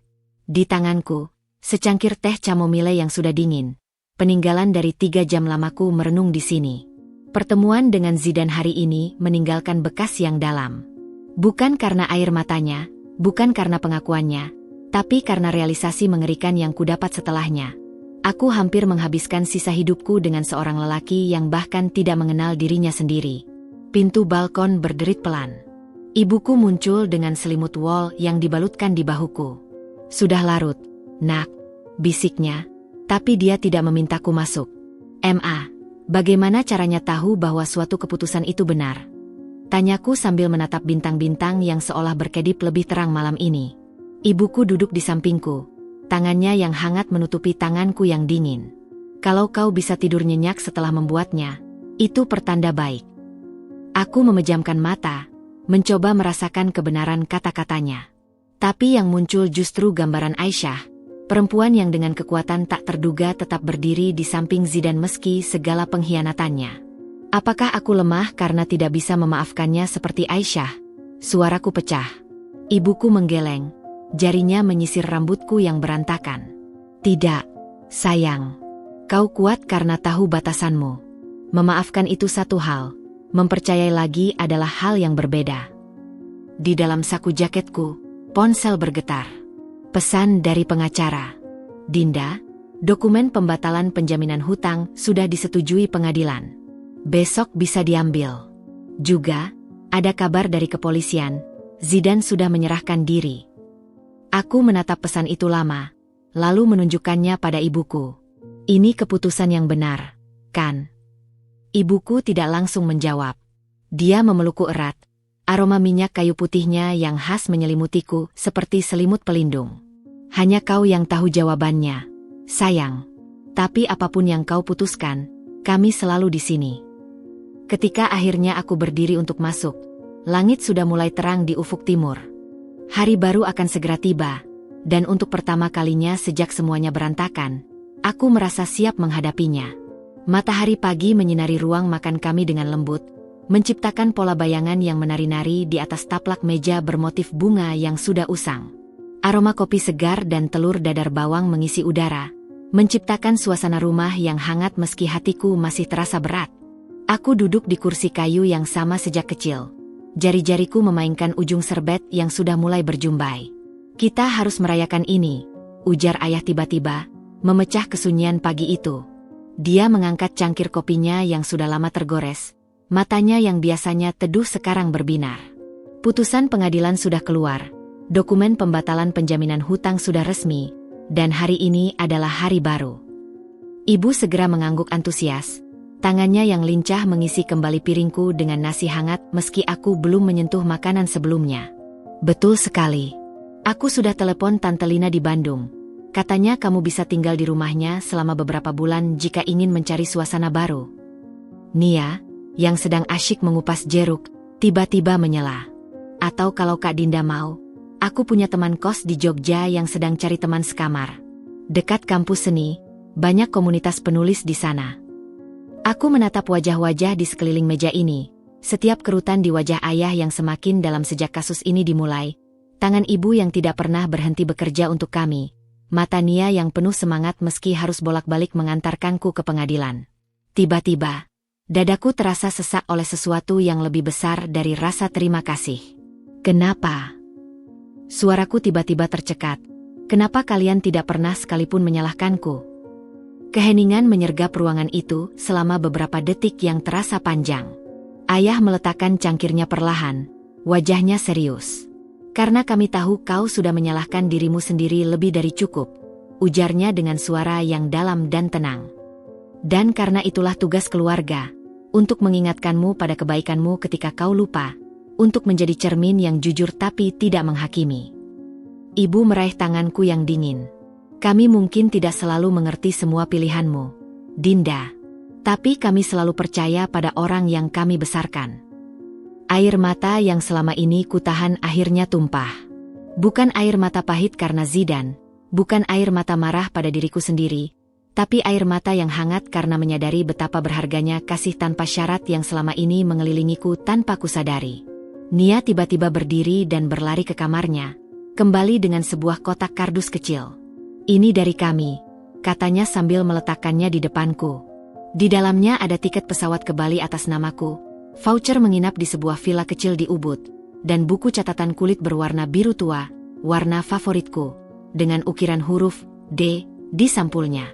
Di tanganku, secangkir teh chamomile yang sudah dingin, peninggalan dari 3 jam lamaku merenung di sini. Pertemuan dengan Zidan hari ini meninggalkan bekas yang dalam. Bukan karena air matanya, bukan karena pengakuannya, tapi karena realisasi mengerikan yang kudapat setelahnya. Aku hampir menghabiskan sisa hidupku dengan seorang lelaki yang bahkan tidak mengenal dirinya sendiri. Pintu balkon berderit pelan. Ibuku muncul dengan selimut wol yang dibalutkan di bahuku. Sudah larut, nak, bisiknya, tapi dia tidak memintaku masuk. Ma, bagaimana caranya tahu bahwa suatu keputusan itu benar? Tanyaku sambil menatap bintang-bintang yang seolah berkedip lebih terang malam ini. Ibuku duduk di sampingku, tangannya yang hangat menutupi tanganku yang dingin. Kalau kau bisa tidur nyenyak setelah membuatnya, itu pertanda baik. Aku memejamkan mata, mencoba merasakan kebenaran kata-katanya. Tapi yang muncul justru gambaran Aisyah, perempuan yang dengan kekuatan tak terduga tetap berdiri di samping Zidan meski segala pengkhianatannya. Apakah aku lemah karena tidak bisa memaafkannya seperti Aisyah? Suaraku pecah. Ibuku menggeleng, jarinya menyisir rambutku yang berantakan. Tidak, sayang. Kau kuat karena tahu batasanmu. Memaafkan itu satu hal. Mempercayai lagi adalah hal yang berbeda. Di dalam saku jaketku, ponsel bergetar. Pesan dari pengacara. Dinda, dokumen pembatalan penjaminan hutang sudah disetujui pengadilan. Besok bisa diambil. Juga, ada kabar dari kepolisian, Zidan sudah menyerahkan diri. Aku menatap pesan itu lama, lalu menunjukkannya pada ibuku. Ini keputusan yang benar, kan? Ibuku tidak langsung menjawab. Dia memelukku erat. Aroma minyak kayu putihnya yang khas menyelimutiku seperti selimut pelindung. Hanya kau yang tahu jawabannya, sayang. Tapi apapun yang kau putuskan, kami selalu di sini. Ketika akhirnya aku berdiri untuk masuk, langit sudah mulai terang di ufuk timur. Hari baru akan segera tiba, dan untuk pertama kalinya sejak semuanya berantakan, aku merasa siap menghadapinya. Matahari pagi menyinari ruang makan kami dengan lembut, menciptakan pola bayangan yang menari-nari di atas taplak meja bermotif bunga yang sudah usang. Aroma kopi segar dan telur dadar bawang mengisi udara, menciptakan suasana rumah yang hangat meski hatiku masih terasa berat. Aku duduk di kursi kayu yang sama sejak kecil. Jari-jariku memainkan ujung serbet yang sudah mulai berjumbai. Kita harus merayakan ini, ujar ayah tiba-tiba, memecah kesunyian pagi itu. Dia mengangkat cangkir kopinya yang sudah lama tergores. Matanya yang biasanya teduh sekarang berbinar. Putusan pengadilan sudah keluar. Dokumen pembatalan penjaminan hutang sudah resmi, dan hari ini adalah hari baru. Ibu segera mengangguk antusias. Tangannya yang lincah mengisi kembali piringku dengan nasi hangat meski aku belum menyentuh makanan sebelumnya. Betul sekali. Aku sudah telepon Tante Lina di Bandung. Katanya kamu bisa tinggal di rumahnya selama beberapa bulan jika ingin mencari suasana baru. Nia, yang sedang asyik mengupas jeruk, tiba-tiba menyela. Atau kalau Kak Dinda mau, aku punya teman kos di Jogja yang sedang cari teman sekamar. Dekat kampus seni, banyak komunitas penulis di sana. Aku menatap wajah-wajah di sekeliling meja ini. Setiap kerutan di wajah ayah yang semakin dalam sejak kasus ini dimulai. Tangan ibu yang tidak pernah berhenti bekerja untuk kami. Mata Nia yang penuh semangat meski harus bolak-balik mengantarkanku ke pengadilan. Tiba-tiba, dadaku terasa sesak oleh sesuatu yang lebih besar dari rasa terima kasih. Kenapa? Suaraku tiba-tiba tercekat. Kenapa kalian tidak pernah sekalipun menyalahkanku? Keheningan menyergap ruangan itu selama beberapa detik yang terasa panjang. Ayah meletakkan cangkirnya perlahan, wajahnya serius. Karena kami tahu kau sudah menyalahkan dirimu sendiri lebih dari cukup, ujarnya dengan suara yang dalam dan tenang. Dan karena itulah tugas keluarga, untuk mengingatkanmu pada kebaikanmu ketika kau lupa, untuk menjadi cermin yang jujur tapi tidak menghakimi. Ibu meraih tanganku yang dingin. Kami mungkin tidak selalu mengerti semua pilihanmu, Dinda. Tapi kami selalu percaya pada orang yang kami besarkan. Air mata yang selama ini kutahan akhirnya tumpah. Bukan air mata pahit karena Zidan, bukan air mata marah pada diriku sendiri, tapi air mata yang hangat karena menyadari betapa berharganya kasih tanpa syarat yang selama ini mengelilingiku tanpa kusadari. Nia tiba-tiba berdiri dan berlari ke kamarnya, kembali dengan sebuah kotak kardus kecil. Ini dari kami, katanya sambil meletakkannya di depanku. Di dalamnya ada tiket pesawat ke Bali atas namaku, voucher menginap di sebuah villa kecil di Ubud, dan buku catatan kulit berwarna biru tua, warna favoritku, dengan ukiran huruf D di sampulnya.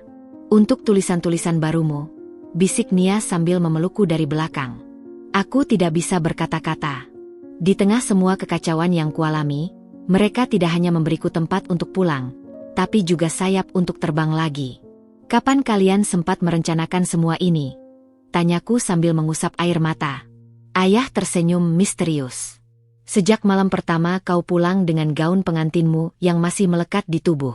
Untuk tulisan-tulisan barumu, bisik Nia sambil memelukku dari belakang. Aku tidak bisa berkata-kata. Di tengah semua kekacauan yang kualami, mereka tidak hanya memberiku tempat untuk pulang, tapi juga sayap untuk terbang lagi. Kapan kalian sempat merencanakan semua ini? Tanyaku sambil mengusap air mata. Ayah tersenyum misterius. Sejak malam pertama kau pulang dengan gaun pengantinmu yang masih melekat di tubuh.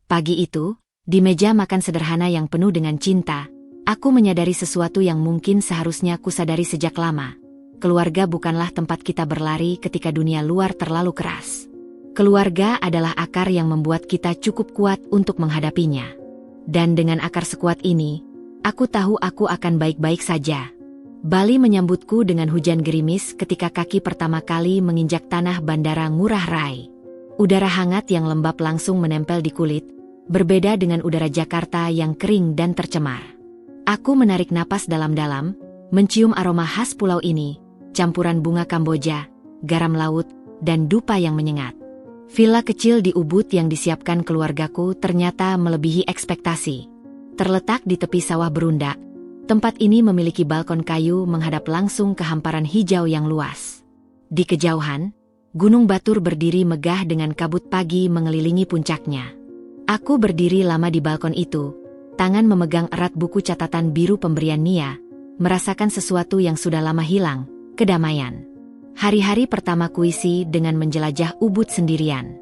Pagi itu, di meja makan sederhana yang penuh dengan cinta, aku menyadari sesuatu yang mungkin seharusnya kusadari sejak lama. Keluarga bukanlah tempat kita berlari ketika dunia luar terlalu keras. Keluarga adalah akar yang membuat kita cukup kuat untuk menghadapinya. Dan dengan akar sekuat ini, aku tahu aku akan baik-baik saja. Bali menyambutku dengan hujan gerimis ketika kaki pertama kali menginjak tanah Bandara Ngurah Rai. Udara hangat yang lembab langsung menempel di kulit, berbeda dengan udara Jakarta yang kering dan tercemar. Aku menarik napas dalam-dalam, mencium aroma khas pulau ini, campuran bunga Kamboja, garam laut, dan dupa yang menyengat. Villa kecil di Ubud yang disiapkan keluargaku ternyata melebihi ekspektasi. Terletak di tepi sawah berundak, tempat ini memiliki balkon kayu menghadap langsung ke hamparan hijau yang luas. Di kejauhan, Gunung Batur berdiri megah dengan kabut pagi mengelilingi puncaknya. Aku berdiri lama di balkon itu, tangan memegang erat buku catatan biru pemberian Nia, merasakan sesuatu yang sudah lama hilang, kedamaian. Hari-hari pertama kuisi dengan menjelajah Ubud sendirian.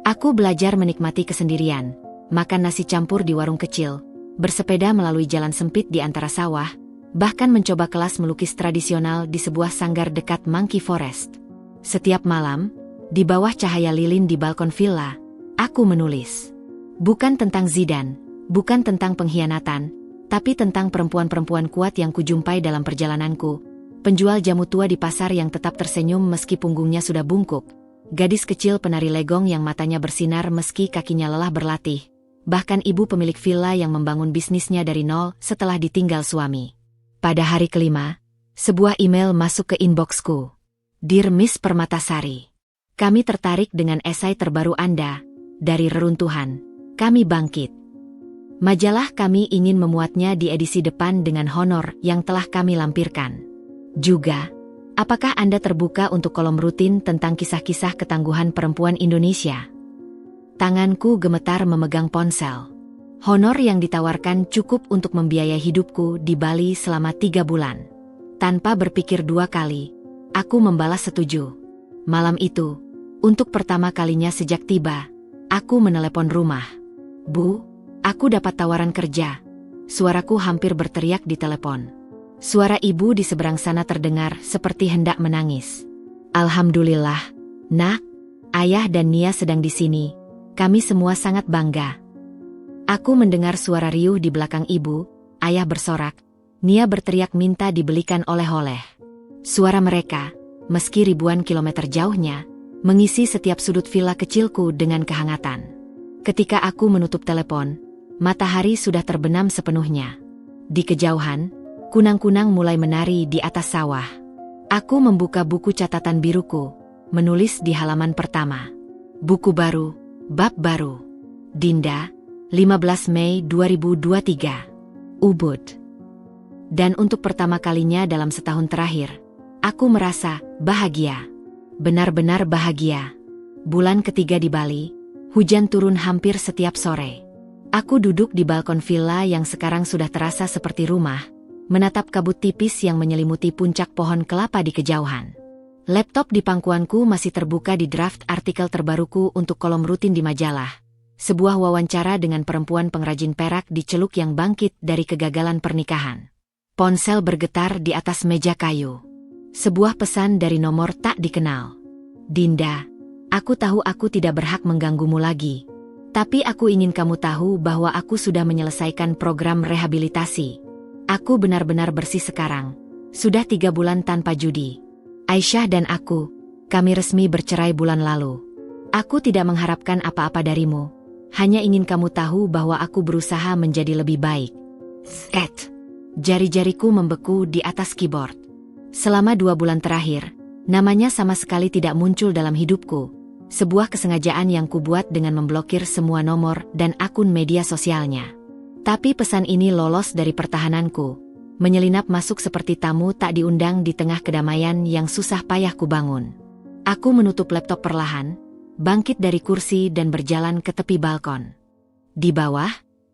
Aku belajar menikmati kesendirian, makan nasi campur di warung kecil, bersepeda melalui jalan sempit di antara sawah, bahkan mencoba kelas melukis tradisional di sebuah sanggar dekat Monkey Forest. Setiap malam, di bawah cahaya lilin di balkon villa, aku menulis. Bukan tentang Zidan, bukan tentang pengkhianatan, tapi tentang perempuan-perempuan kuat yang kujumpai dalam perjalananku. Penjual jamu tua di pasar yang tetap tersenyum meski punggungnya sudah bungkuk. Gadis kecil penari legong yang matanya bersinar meski kakinya lelah berlatih. Bahkan ibu pemilik villa yang membangun bisnisnya dari nol setelah ditinggal suami. Pada hari kelima, sebuah email masuk ke inboxku. Dear Miss Permatasari, kami tertarik dengan esai terbaru Anda. Dari reruntuhan, kami bangkit. Majalah kami ingin memuatnya di edisi depan dengan honor yang telah kami lampirkan. Juga, Apakah Anda terbuka untuk kolom rutin tentang kisah-kisah ketangguhan perempuan Indonesia? Tanganku gemetar memegang ponsel. Honor yang ditawarkan cukup untuk membiayai hidupku di Bali selama 3 bulan. Tanpa berpikir 2 kali, aku membalas setuju. Malam itu, untuk pertama kalinya sejak tiba, aku menelepon rumah. "Bu, aku dapat tawaran kerja." Suaraku hampir berteriak di telepon. Suara ibu di seberang sana terdengar seperti hendak menangis. "Alhamdulillah, Nak, Ayah dan Nia sedang di sini. Kami semua sangat bangga." Aku mendengar suara riuh di belakang ibu. Ayah bersorak, Nia berteriak minta dibelikan oleh-oleh. Suara mereka, meski ribuan kilometer jauhnya, mengisi setiap sudut villa kecilku dengan kehangatan. Ketika aku menutup telepon, matahari sudah terbenam sepenuhnya. Di kejauhan, kunang-kunang mulai menari di atas sawah. Aku membuka buku catatan biruku, menulis di halaman pertama. Buku baru, bab baru. Dinda, 15 Mei 2023. Ubud. Dan untuk pertama kalinya dalam setahun terakhir, aku merasa bahagia. Benar-benar bahagia. Bulan ketiga di Bali, hujan turun hampir setiap sore. Aku duduk di balkon villa yang sekarang sudah terasa seperti rumah, menatap kabut tipis yang menyelimuti puncak pohon kelapa di kejauhan. Laptop di pangkuanku masih terbuka di draft artikel terbaruku untuk kolom rutin di majalah. Sebuah wawancara dengan perempuan pengrajin perak di Celuk yang bangkit dari kegagalan pernikahan. Ponsel bergetar di atas meja kayu. Sebuah pesan dari nomor tak dikenal. "Dinda, aku tahu aku tidak berhak mengganggumu lagi. Tapi aku ingin kamu tahu bahwa aku sudah menyelesaikan program rehabilitasi. Aku benar-benar bersih sekarang. Sudah 3 bulan tanpa judi. Aisyah dan aku, kami resmi bercerai bulan lalu. Aku tidak mengharapkan apa-apa darimu. Hanya ingin kamu tahu bahwa aku berusaha menjadi lebih baik." Jari-jariku membeku di atas keyboard. Selama 2 bulan terakhir, namanya sama sekali tidak muncul dalam hidupku. Sebuah kesengajaan yang kubuat dengan memblokir semua nomor dan akun media sosialnya. Tapi pesan ini lolos dari pertahananku, menyelinap masuk seperti tamu tak diundang di tengah kedamaian yang susah payah kubangun. Aku menutup laptop perlahan, bangkit dari kursi dan berjalan ke tepi balkon. Di bawah,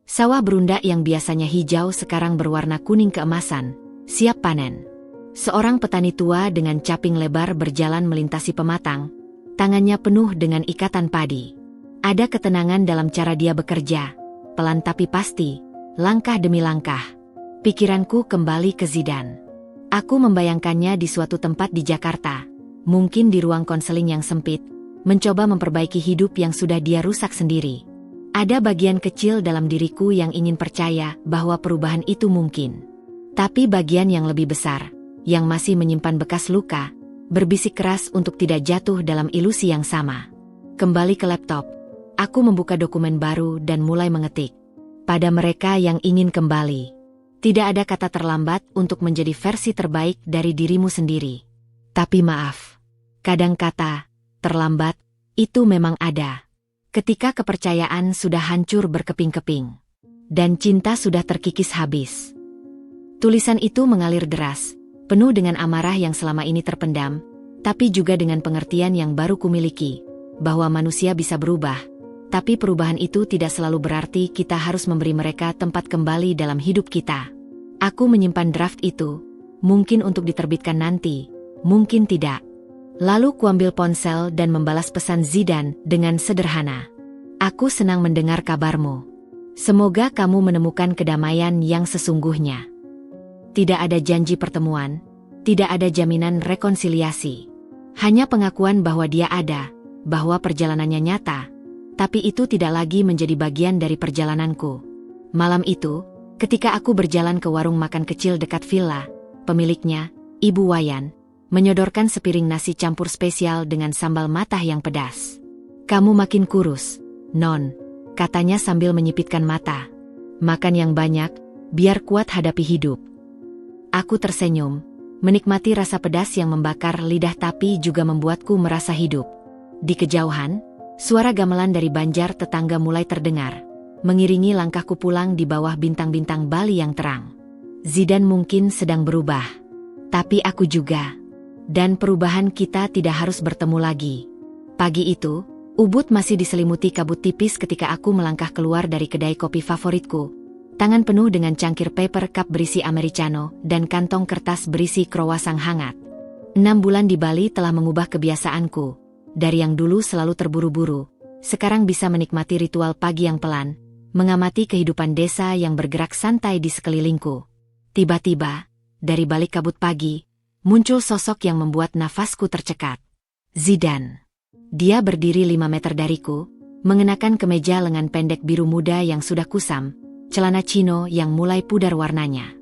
sawah berundak yang biasanya hijau sekarang berwarna kuning keemasan, siap panen. Seorang petani tua dengan caping lebar berjalan melintasi pematang, tangannya penuh dengan ikatan padi. Ada ketenangan dalam cara dia bekerja, pelan tapi pasti, langkah demi langkah. Pikiranku kembali ke Zidan. Aku membayangkannya di suatu tempat di Jakarta, mungkin di ruang konseling yang sempit, mencoba memperbaiki hidup yang sudah dia rusak sendiri. Ada bagian kecil dalam diriku yang ingin percaya bahwa perubahan itu mungkin. Tapi bagian yang lebih besar, yang masih menyimpan bekas luka, berbisik keras untuk tidak jatuh dalam ilusi yang sama. Kembali ke laptop, aku membuka dokumen baru dan mulai mengetik. Pada mereka yang ingin kembali, tidak ada kata terlambat untuk menjadi versi terbaik dari dirimu sendiri. Tapi maaf, kadang kata terlambat, itu memang ada. Ketika kepercayaan sudah hancur berkeping-keping. Dan cinta sudah terkikis habis. Tulisan itu mengalir deras, penuh dengan amarah yang selama ini terpendam, tapi juga dengan pengertian yang baru kumiliki, bahwa manusia bisa berubah, tapi perubahan itu tidak selalu berarti kita harus memberi mereka tempat kembali dalam hidup kita. Aku menyimpan draft itu, mungkin untuk diterbitkan nanti, mungkin tidak. Lalu kuambil ponsel dan membalas pesan Zidan dengan sederhana. "Aku senang mendengar kabarmu. Semoga kamu menemukan kedamaian yang sesungguhnya." Tidak ada janji pertemuan, tidak ada jaminan rekonsiliasi. Hanya pengakuan bahwa dia ada, bahwa perjalanannya nyata, tapi itu tidak lagi menjadi bagian dari perjalananku. Malam itu, ketika aku berjalan ke warung makan kecil dekat villa, pemiliknya, Ibu Wayan, menyodorkan sepiring nasi campur spesial dengan sambal matah yang pedas. "Kamu makin kurus, Non," katanya sambil menyipitkan mata. "Makan yang banyak, biar kuat hadapi hidup." Aku tersenyum, menikmati rasa pedas yang membakar lidah tapi juga membuatku merasa hidup. Di kejauhan, suara gamelan dari Banjar tetangga mulai terdengar, mengiringi langkahku pulang di bawah bintang-bintang Bali yang terang. Zidan mungkin sedang berubah. Tapi aku juga. Dan perubahan kita tidak harus bertemu lagi. Pagi itu, Ubud masih diselimuti kabut tipis ketika aku melangkah keluar dari kedai kopi favoritku. Tangan penuh dengan cangkir paper cup berisi americano dan kantong kertas berisi croissant hangat. 6 bulan di Bali telah mengubah kebiasaanku. Dari yang dulu selalu terburu-buru, sekarang bisa menikmati ritual pagi yang pelan, mengamati kehidupan desa yang bergerak santai di sekelilingku. Tiba-tiba, dari balik kabut pagi, muncul sosok yang membuat nafasku tercekat. Zidan. Dia berdiri 5 meter dariku, mengenakan kemeja lengan pendek biru muda yang sudah kusam, celana chino yang mulai pudar warnanya.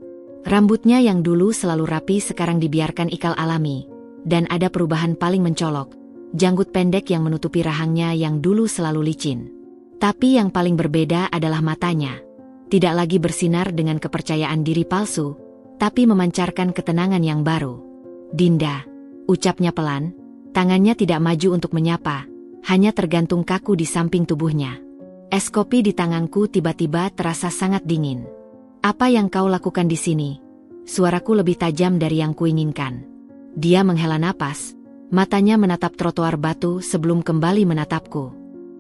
Rambutnya yang dulu selalu rapi sekarang dibiarkan ikal alami, dan ada perubahan paling mencolok, janggut pendek yang menutupi rahangnya yang dulu selalu licin. Tapi yang paling berbeda adalah matanya. Tidak lagi bersinar dengan kepercayaan diri palsu, tapi memancarkan ketenangan yang baru. Dinda, ucapnya pelan. Tangannya tidak maju untuk menyapa, hanya tergantung kaku di samping tubuhnya. Es kopi di tanganku tiba-tiba terasa sangat dingin. Apa yang kau lakukan di sini? Suaraku lebih tajam dari yang kuinginkan. Dia menghela napas, matanya menatap trotoar batu sebelum kembali menatapku.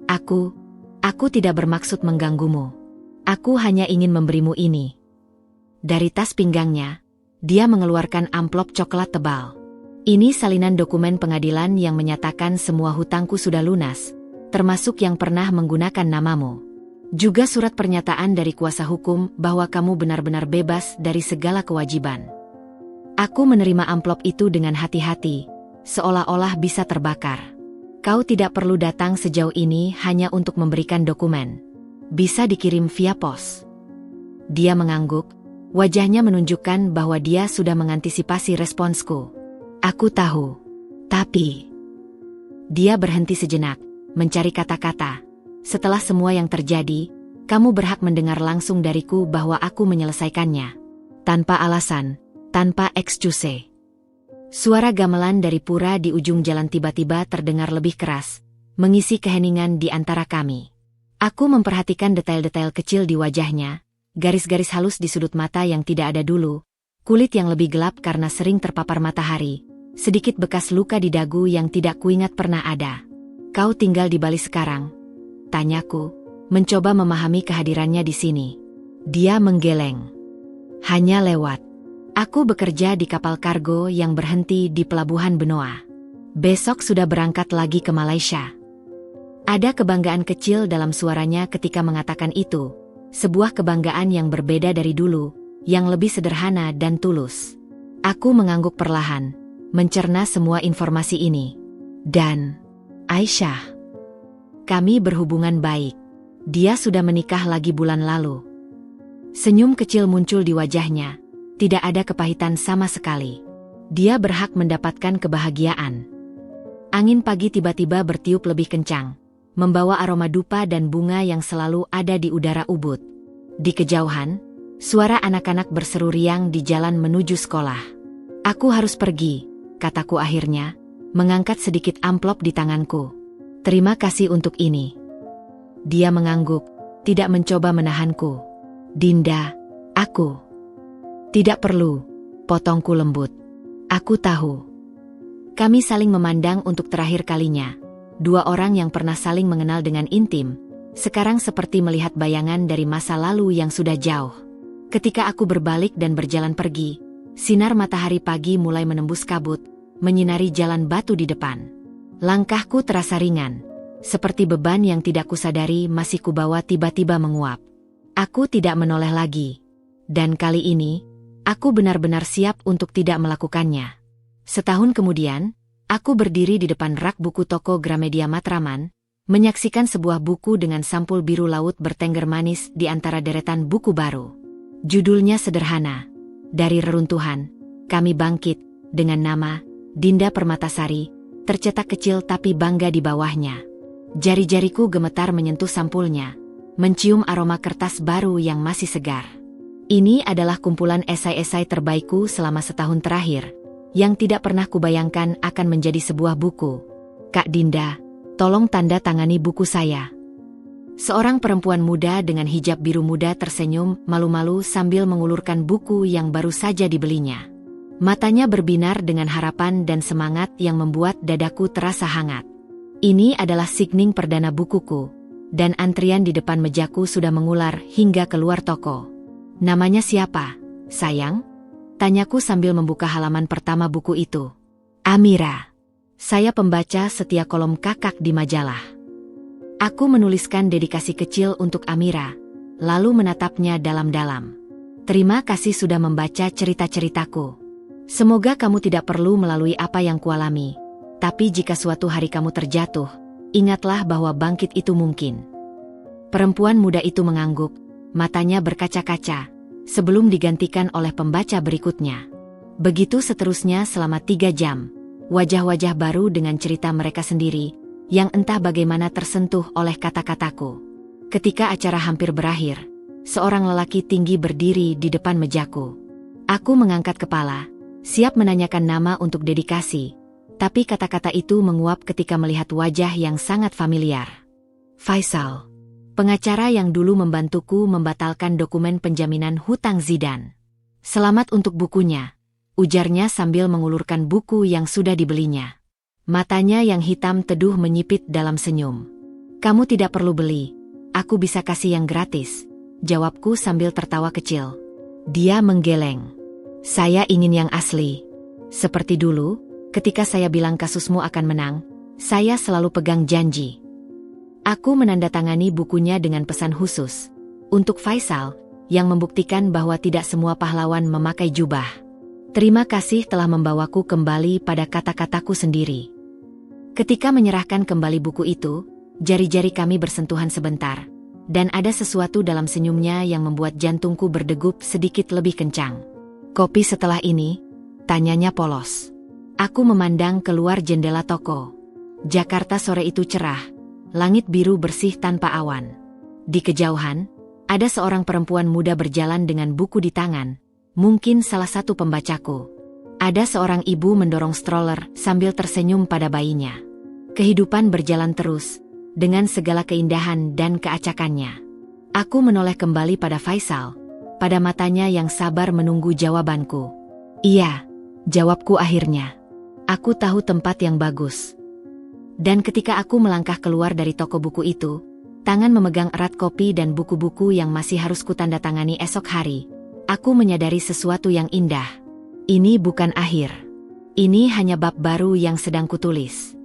Aku tidak bermaksud mengganggumu. Aku hanya ingin memberimu ini. Dari tas pinggangnya, dia mengeluarkan amplop coklat tebal. Ini salinan dokumen pengadilan yang menyatakan semua hutangku sudah lunas, termasuk yang pernah menggunakan namamu. Juga surat pernyataan dari kuasa hukum bahwa kamu benar-benar bebas dari segala kewajiban. Aku menerima amplop itu dengan hati-hati, seolah-olah bisa terbakar. Kau tidak perlu datang sejauh ini hanya untuk memberikan dokumen. Bisa dikirim via pos. Dia mengangguk, wajahnya menunjukkan bahwa dia sudah mengantisipasi responsku. Aku tahu. Tapi... Dia berhenti sejenak, mencari kata-kata. Setelah semua yang terjadi, kamu berhak mendengar langsung dariku bahwa aku menyelesaikannya. Tanpa alasan, tanpa excuse. Suara gamelan dari pura di ujung jalan tiba-tiba terdengar lebih keras, mengisi keheningan di antara kami. Aku memperhatikan detail-detail kecil di wajahnya, garis-garis halus di sudut mata yang tidak ada dulu, kulit yang lebih gelap karena sering terpapar matahari, sedikit bekas luka di dagu yang tidak kuingat pernah ada. Kau tinggal di Bali sekarang? Tanyaku, mencoba memahami kehadirannya di sini. Dia menggeleng. Hanya lewat. Aku bekerja di kapal kargo yang berhenti di pelabuhan Benoa. Besok sudah berangkat lagi ke Malaysia. Ada kebanggaan kecil dalam suaranya ketika mengatakan itu, sebuah kebanggaan yang berbeda dari dulu, yang lebih sederhana dan tulus. Aku mengangguk perlahan, mencerna semua informasi ini. Dan, Aisyah. Kami berhubungan baik. Dia sudah menikah lagi bulan lalu. Senyum kecil muncul di wajahnya, tidak ada kepahitan sama sekali. Dia berhak mendapatkan kebahagiaan. Angin pagi tiba-tiba bertiup lebih kencang, membawa aroma dupa dan bunga yang selalu ada di udara Ubud. Di kejauhan, suara anak-anak berseru riang di jalan menuju sekolah. Aku harus pergi, kataku akhirnya, mengangkat sedikit amplop di tanganku. Terima kasih untuk ini. Dia mengangguk, tidak mencoba menahanku. Dinda, aku. Tidak perlu, potongku lembut. Aku tahu. Kami saling memandang untuk terakhir kalinya. Dua orang yang pernah saling mengenal dengan intim, sekarang seperti melihat bayangan dari masa lalu yang sudah jauh. Ketika aku berbalik dan berjalan pergi, sinar matahari pagi mulai menembus kabut, menyinari jalan batu di depan. Langkahku terasa ringan, seperti beban yang tidak kusadari masih kubawa tiba-tiba menguap. Aku tidak menoleh lagi. Dan kali ini, aku benar-benar siap untuk tidak melakukannya. Setahun kemudian, aku berdiri di depan rak buku toko Gramedia Matraman, menyaksikan sebuah buku dengan sampul biru laut bertengger manis di antara deretan buku baru. Judulnya sederhana, Dari Reruntuhan, Kami Bangkit, dengan nama Dinda Permatasari, tercetak kecil tapi bangga di bawahnya. Jari-jariku gemetar menyentuh sampulnya, mencium aroma kertas baru yang masih segar. Ini adalah kumpulan esai-esai terbaikku selama setahun terakhir, yang tidak pernah kubayangkan akan menjadi sebuah buku. Kak Dinda, tolong tanda tangani buku saya. Seorang perempuan muda dengan hijab biru muda tersenyum malu-malu sambil mengulurkan buku yang baru saja dibelinya. Matanya berbinar dengan harapan dan semangat yang membuat dadaku terasa hangat. Ini adalah signing perdana bukuku, dan antrian di depan mejaku sudah mengular hingga keluar toko. Namanya siapa, sayang? Tanyaku sambil membuka halaman pertama buku itu. Amira. Saya pembaca setia kolom kakak di majalah. Aku menuliskan dedikasi kecil untuk Amira, lalu menatapnya dalam-dalam. Terima kasih sudah membaca cerita-ceritaku. Semoga kamu tidak perlu melalui apa yang kualami. Tapi jika suatu hari kamu terjatuh, ingatlah bahwa bangkit itu mungkin. Perempuan muda itu mengangguk, matanya berkaca-kaca, sebelum digantikan oleh pembaca berikutnya. Begitu seterusnya selama 3 jam. Wajah-wajah baru dengan cerita mereka sendiri, yang entah bagaimana tersentuh oleh kata-kataku. Ketika acara hampir berakhir, seorang lelaki tinggi berdiri di depan mejaku. Aku mengangkat kepala, siap menanyakan nama untuk dedikasi, tapi kata-kata itu menguap ketika melihat wajah yang sangat familiar. Faisal, pengacara yang dulu membantuku membatalkan dokumen penjaminan hutang Zidan. Selamat untuk bukunya, ujarnya sambil mengulurkan buku yang sudah dibelinya. Matanya yang hitam teduh menyipit dalam senyum. Kamu tidak perlu beli, aku bisa kasih yang gratis, jawabku sambil tertawa kecil. Dia menggeleng. Saya ingin yang asli. Seperti dulu, ketika saya bilang kasusmu akan menang, saya selalu pegang janji. Aku menandatangani bukunya dengan pesan khusus untuk Faisal, yang membuktikan bahwa tidak semua pahlawan memakai jubah. Terima kasih telah membawaku kembali pada kata-kataku sendiri. Ketika menyerahkan kembali buku itu, jari-jari kami bersentuhan sebentar, dan ada sesuatu dalam senyumnya yang membuat jantungku berdegup sedikit lebih kencang. Kopi setelah ini? Tanyanya polos. Aku memandang keluar jendela toko. Jakarta sore itu cerah, langit biru bersih tanpa awan. Di kejauhan, ada seorang perempuan muda berjalan dengan buku di tangan, mungkin salah satu pembacaku. Ada seorang ibu mendorong stroller sambil tersenyum pada bayinya. Kehidupan berjalan terus, dengan segala keindahan dan keacakannya. Aku menoleh kembali pada Faisal, pada matanya yang sabar menunggu jawabanku. Iya, jawabku akhirnya. Aku tahu tempat yang bagus. Dan ketika aku melangkah keluar dari toko buku itu, tangan memegang erat kopi dan buku-buku yang masih harus kutandatangani esok hari, aku menyadari sesuatu yang indah. Ini bukan akhir. Ini hanya bab baru yang sedang kutulis.